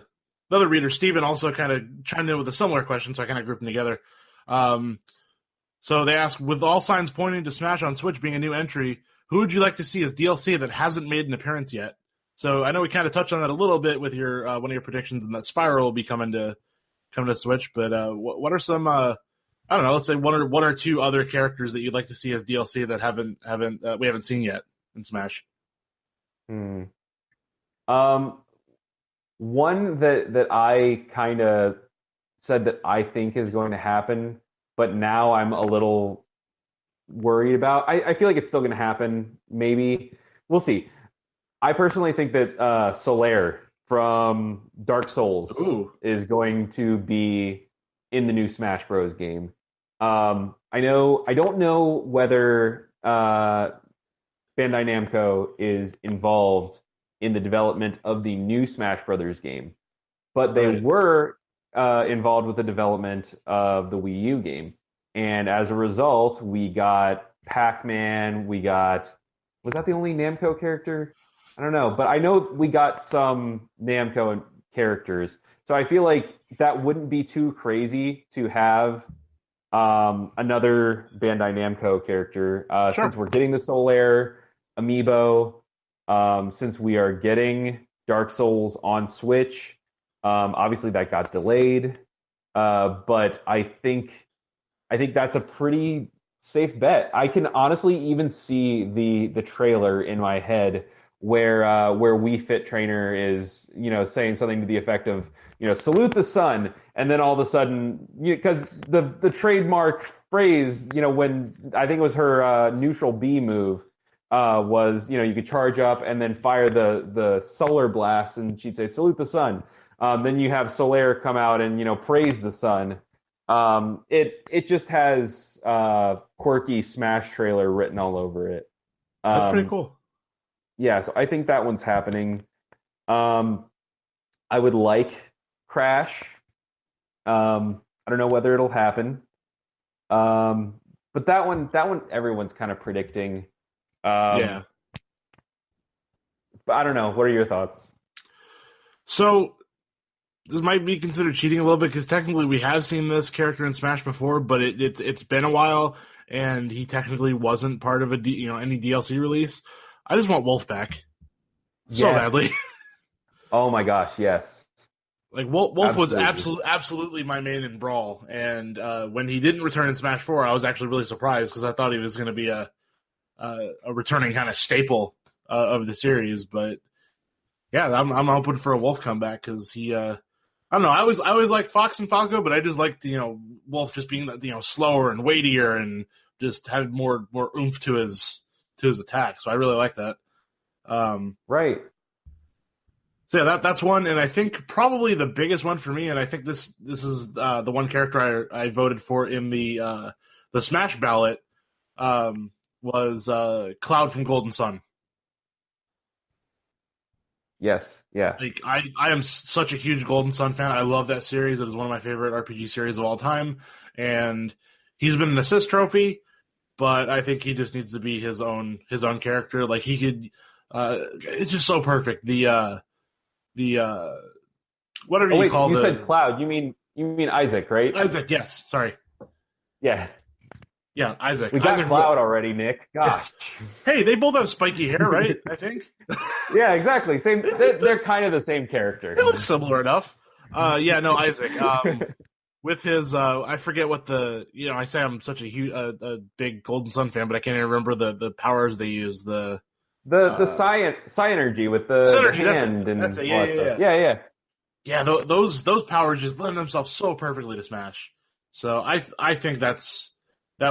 reader, Steven, also kind of chimed in with a similar question, so I kind of grouped them together. Um, so they ask, with all signs pointing to Smash on Switch being a new entry, who would you like to see as DLC that hasn't made an appearance yet? So I know we kind of touched on that a little bit with your one of your predictions, and that Spiral will be coming to Switch. But what are some I don't know, let's say one or two other characters that you'd like to see as DLC that we haven't seen yet in Smash? Hmm. Um, One that I kind of said that I think is going to happen, but now I'm a little worried about. I feel like it's still going to happen. Maybe we'll see. I personally think that Solaire from Dark Souls Ooh, is going to be in the new Smash Bros. Game. I don't know whether Bandai Namco is involved in the development of the new Smash Brothers game, but they right. were involved with the development of the Wii U game. And as a result, we got Pac-Man, was that the only Namco character? I don't know, but I know we got some Namco characters. So I feel like that wouldn't be too crazy to have another Bandai Namco character. Since Sure. we're getting the Solaire amiibo, since we are getting Dark Souls on Switch, obviously that got delayed, but I think that's a pretty safe bet. I can honestly even see the trailer in my head where Wii Fit Trainer is, saying something to the effect of, salute the sun, and then all of a sudden, because the trademark phrase, when I think it was her neutral B move, was, you could charge up and then fire the solar blast, and she'd say salute the sun. Then you have Solaire come out and praise the sun. It just has quirky Smash trailer written all over it. That's pretty Um, cool. yeah, so I think that one's happening. Um, I would like Crash. I don't know whether it'll happen. Um, but that one, everyone's kind of predicting. Yeah. Um, but I don't know. What are your thoughts? So this might be considered cheating a little bit because technically we have seen this character in Smash before, but it's been a while, and he technically wasn't part of any DLC release. I just want Wolf back so Yes. badly. Oh my gosh, yes. Like Wolf was Absolutely. absolutely my main in Brawl, and when he didn't return in Smash 4, I was actually really surprised because I thought he was going to be a returning kind of staple of the series. But yeah, I'm hoping for a Wolf comeback because he. I don't know. I always liked Fox and Falco, but I just liked Wolf just being slower and weightier and just had more oomph to his attack. So I really like that. Um, Right. so yeah, that's one, and I think probably the biggest one for me, and I think this is the one character I voted for in the Smash ballot was Cloud from Golden Sun. Yes. Yeah. Like I am such a huge Golden Sun fan. I love that series. It is one of my favorite RPG series of all time. And he's been an assist trophy, but I think he just needs to be his own character. Like he could it's just so perfect. The whatever Oh you wait, call you the said Cloud. You mean Isaac, right? Isaac, yes. Sorry. Yeah. Yeah, Isaac. We got Isaac. Cloud already, Nick. Gosh. Hey, they both have spiky hair, right? I think. Yeah, exactly. Same. They're kind of the same character. They look similar enough. Yeah, no, Isaac. With his, I forget what I say I'm such a huge, a big Golden Sun fan, but I can't even remember the powers they use. The Uh, Psynergy with the Synergy. hand That's and it. all Yeah, that yeah, stuff. yeah. Yeah, yeah. Yeah, those powers just lend themselves so perfectly to Smash. So I think that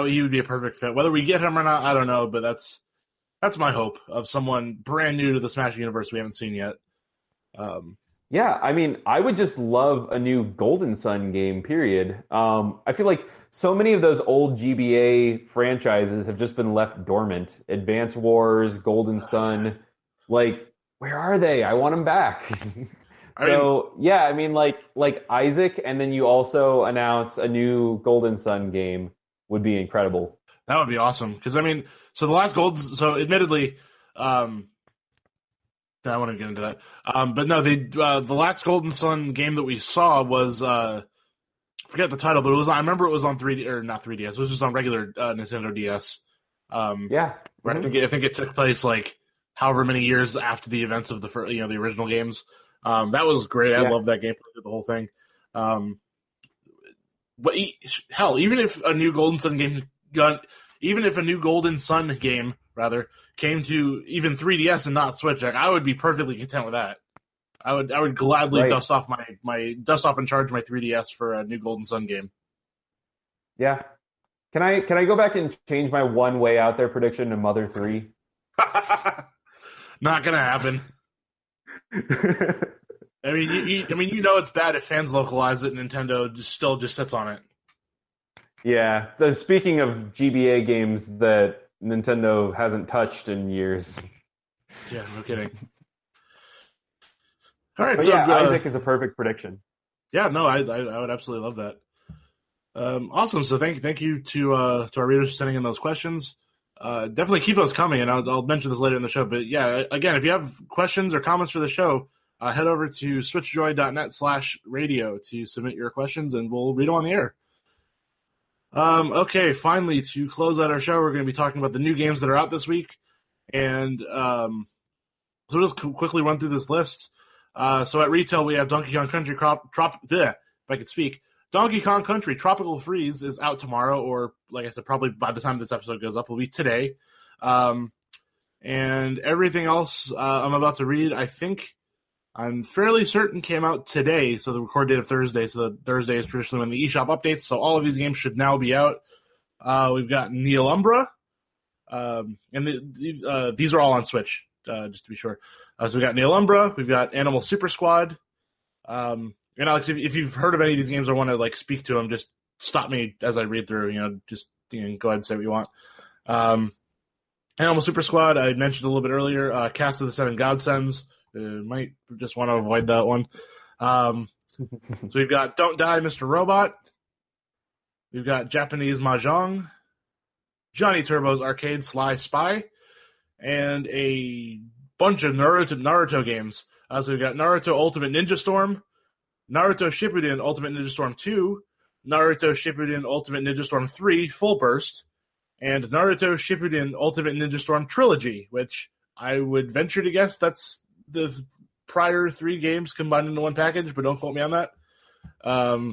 he would be a perfect fit. Whether we get him or not, I don't know, but that's my hope of someone brand new to the Smash universe we haven't seen yet. Yeah, I mean, I would just love a new Golden Sun game, period. I feel like so many of those old GBA franchises have just been left dormant. Advance Wars, Golden Sun, like, where are they? I want them back. I mean, So yeah, I mean like Isaac, and then you also announce a new Golden Sun game would be incredible. that would be awesome. Because I mean, so the last gold. So admittedly, um, I want to get into that. But no, the last Golden Sun game that we saw was I forget the title, but it was. I remember it was on 3D or not 3DS. It was just on regular Nintendo DS. Um, Yeah. where I think it took place like however many years after the events of the original games. That was great. I Yeah. love that game. The whole thing. Um, but hell, even if a new Golden Sun game even if a new Golden Sun game rather came to even 3DS and not Switch, like, I would be perfectly content with that. I would gladly Right. dust off my dust off and charge my 3DS for a new Golden Sun game. Yeah. Can I go back and change my one way out there prediction to Mother 3? Not gonna happen. I mean, you know it's bad if fans localize it and Nintendo still just sits on it. Yeah. So speaking of GBA games that Nintendo hasn't touched in years. Yeah, no kidding. All right, But so yeah, Isaac is a perfect prediction. yeah, no, I would absolutely love that. Awesome. So thank you to our readers for sending in those questions. Definitely keep those coming, and I'll mention this later in the show. But yeah, again, if you have questions or comments for the show, head over to switchjoy.net/radio to submit your questions, and we'll read them on the air. Okay, finally, to close out our show, we're going to be talking about the new games that are out this week, and so we'll just quickly run through this list. So at retail, we have Donkey Kong Country if I could speak. Donkey Kong Country Tropical Freeze is out tomorrow, or like I said, probably by the time this episode goes up, will be today. And everything else I'm about to read, I'm fairly certain came out today, so the record date of Thursday. So Thursday is traditionally when the eShop updates, so all of these games should now be out. We've got Neo Umbra, and these are all on Switch, just to be sure. So we got Neo Umbra, we've got Animal Super Squad. And Alex, if you've heard of any of these games or want to like speak to them, just stop me as I read through. Just go ahead and say what you want. Animal Super Squad, I mentioned a little bit earlier. Cast of the Seven Godsends. Might just want to avoid that one. So we've got Don't Die, Mr. Robot. We've got Japanese Mahjong, Johnny Turbo's Arcade Sly Spy, and a bunch of Naruto games. So we've got Naruto Ultimate Ninja Storm, Naruto Shippuden Ultimate Ninja Storm 2, Naruto Shippuden Ultimate Ninja Storm 3 Full Burst, and Naruto Shippuden Ultimate Ninja Storm Trilogy, which I would venture to guess that's the prior 3 games combined into one package, but don't quote me on that.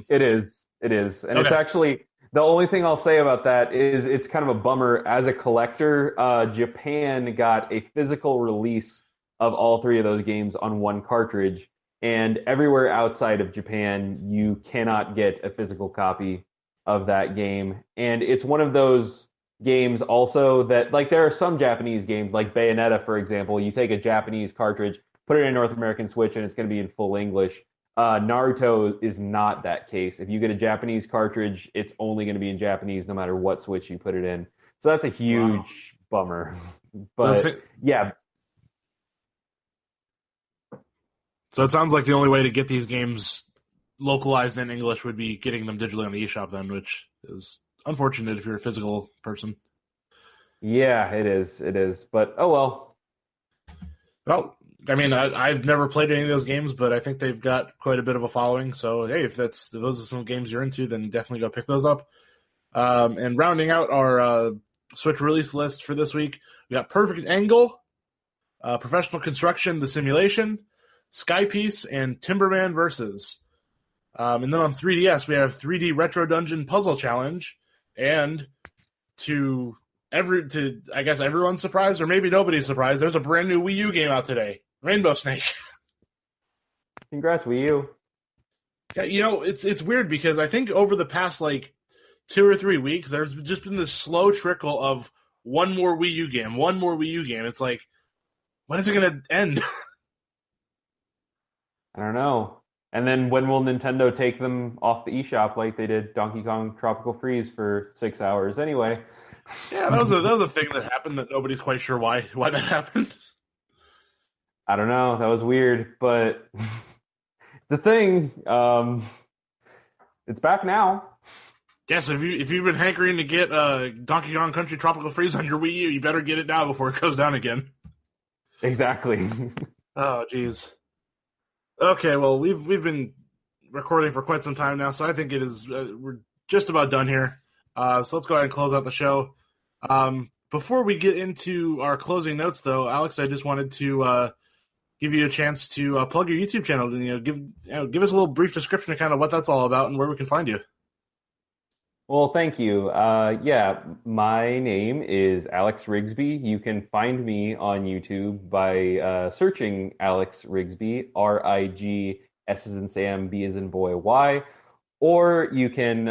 It is. And okay. It's actually, the only thing I'll say about that is it's kind of a bummer. As a collector, Japan got a physical release of all 3 of those games on one cartridge, and everywhere outside of Japan, you cannot get a physical copy of that game. And it's one of those games also that, like, there are some Japanese games, like Bayonetta, for example. You take a Japanese cartridge, put it in a North American Switch, and it's going to be in full English. Naruto is not that case. If you get a Japanese cartridge, it's only going to be in Japanese no matter what Switch you put it in. So that's a huge bummer. But yeah. So it sounds like the only way to get these games localized in English would be getting them digitally on the eShop then, which is unfortunate if you're a physical person. Yeah, it is. But oh well. Well, I mean, I've never played any of those games, but I think they've got quite a bit of a following. So, hey, if those are some games you're into, then definitely go pick those up. And rounding out our Switch release list for this week, we got Perfect Angle, Professional Construction, The Simulation, Sky Piece, and Timberman Versus. And then on 3DS, we have 3D Retro Dungeon Puzzle Challenge, and I guess everyone's surprised, or maybe nobody's surprised, there's a brand new Wii U game out today, Rainbow Snake. Congrats, Wii U. Yeah, it's weird because I think over the past 2 or 3 weeks, there's just been this slow trickle of one more Wii U game. It's like, when is it going to end? I don't know. And then when will Nintendo take them off the eShop like they did Donkey Kong Tropical Freeze for 6 hours? Anyway. Yeah, that was a thing that happened that nobody's quite sure why that happened. I don't know. That was weird, but the thing. It's back now. Yeah, so if you've been hankering to get Donkey Kong Country Tropical Freeze on your Wii U, you better get it now before it goes down again. Exactly. Oh, jeez. Okay, well we've been recording for quite some time now, so I think it is we're just about done here. So let's go ahead and close out the show. Before we get into our closing notes, though, Alex, I just wanted to give you a chance to plug your YouTube channel. And, give us a little brief description of kind of what that's all about and where we can find you. Well, thank you. Yeah, my name is Alex Rigsby. You can find me on YouTube by searching Alex Rigsby, RIG, S as in Sam, B as in boy, Y. Or you can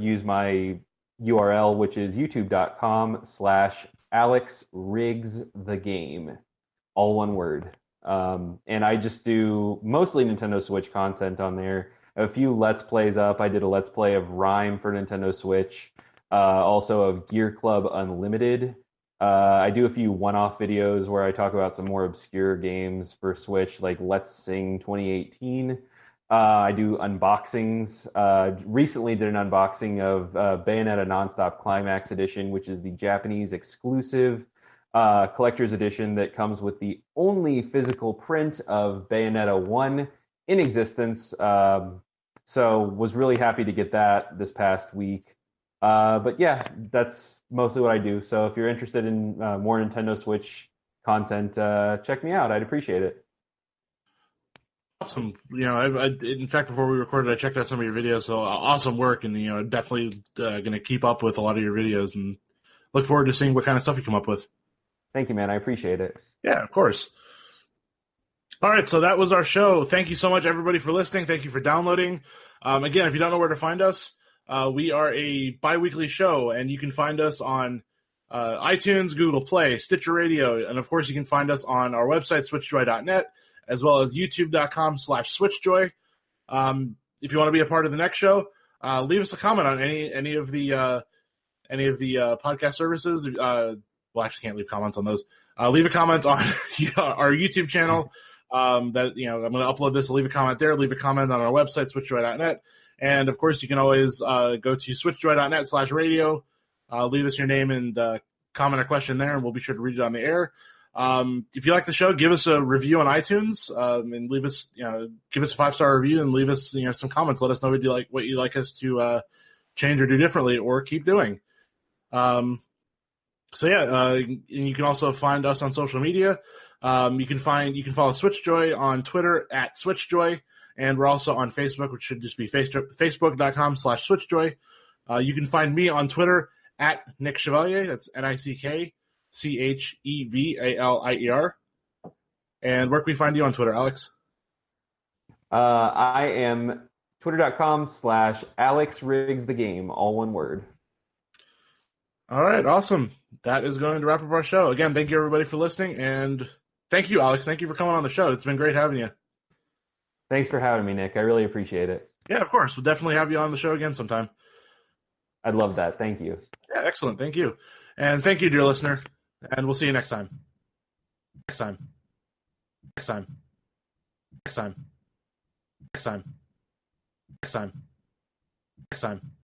use my URL, which is youtube.com/Alex Riggs the Game, all one word. And I just do mostly Nintendo Switch content on there. A few Let's Plays up. I did a Let's Play of Rhyme for Nintendo Switch, also of Gear Club Unlimited. I do a few one-off videos where I talk about some more obscure games for Switch, like Let's Sing 2018. I do unboxings. Recently did an unboxing of Bayonetta Nonstop Climax Edition, which is the Japanese exclusive collector's edition that comes with the only physical print of Bayonetta 1 in existence. So was really happy to get that this past week. But yeah, that's mostly what I do. So if you're interested in more Nintendo Switch content, check me out. I'd appreciate it. Awesome. In fact, before we recorded, I checked out some of your videos. So awesome work, and definitely going to keep up with a lot of your videos, and look forward to seeing what kind of stuff you come up with. Thank you, man. I appreciate it. Yeah, of course. All right, so that was our show. Thank you so much, everybody, for listening. Thank you for downloading. Again, if you don't know where to find us, we are a bi-weekly show, and you can find us on iTunes, Google Play, Stitcher Radio, and of course, you can find us on our website, SwitchJoy.net, as well as YouTube.com/SwitchJoy. If you want to be a part of the next show, leave us a comment on any of the podcast services. Well, actually, can't leave comments on those. Leave a comment on our YouTube channel. I'm going to upload this. So leave a comment there. Leave a comment on our website, SwitchJoy.net. And, of course, you can always go to SwitchJoy.net/radio. Leave us your name and comment or question there, and we'll be sure to read it on the air. If you like the show, give us a review on iTunes and leave us, give us a 5-star review and leave us, some comments. Let us know what you'd like us to change or do differently or keep doing. And you can also find us on social media. You can follow SwitchJoy on Twitter at SwitchJoy, and we're also on Facebook, which should just be facebook.com/SwitchJoy. You can find me on Twitter at Nick Chevalier. That's NickChevalier. And where can we find you on Twitter, Alex? I am twitter.com/Alex Riggs the Game, all one word. All right, awesome. That is going to wrap up our show. Again, thank you everybody for listening, and thank you, Alex. Thank you for coming on the show. It's been great having you. Thanks for having me, Nick. I really appreciate it. Yeah, of course. We'll definitely have you on the show again sometime. I'd love that. Thank you. Yeah, excellent. Thank you. And thank you, dear listener. And we'll see you next time. Next time. Next time. Next time. Next time. Next time. Next time.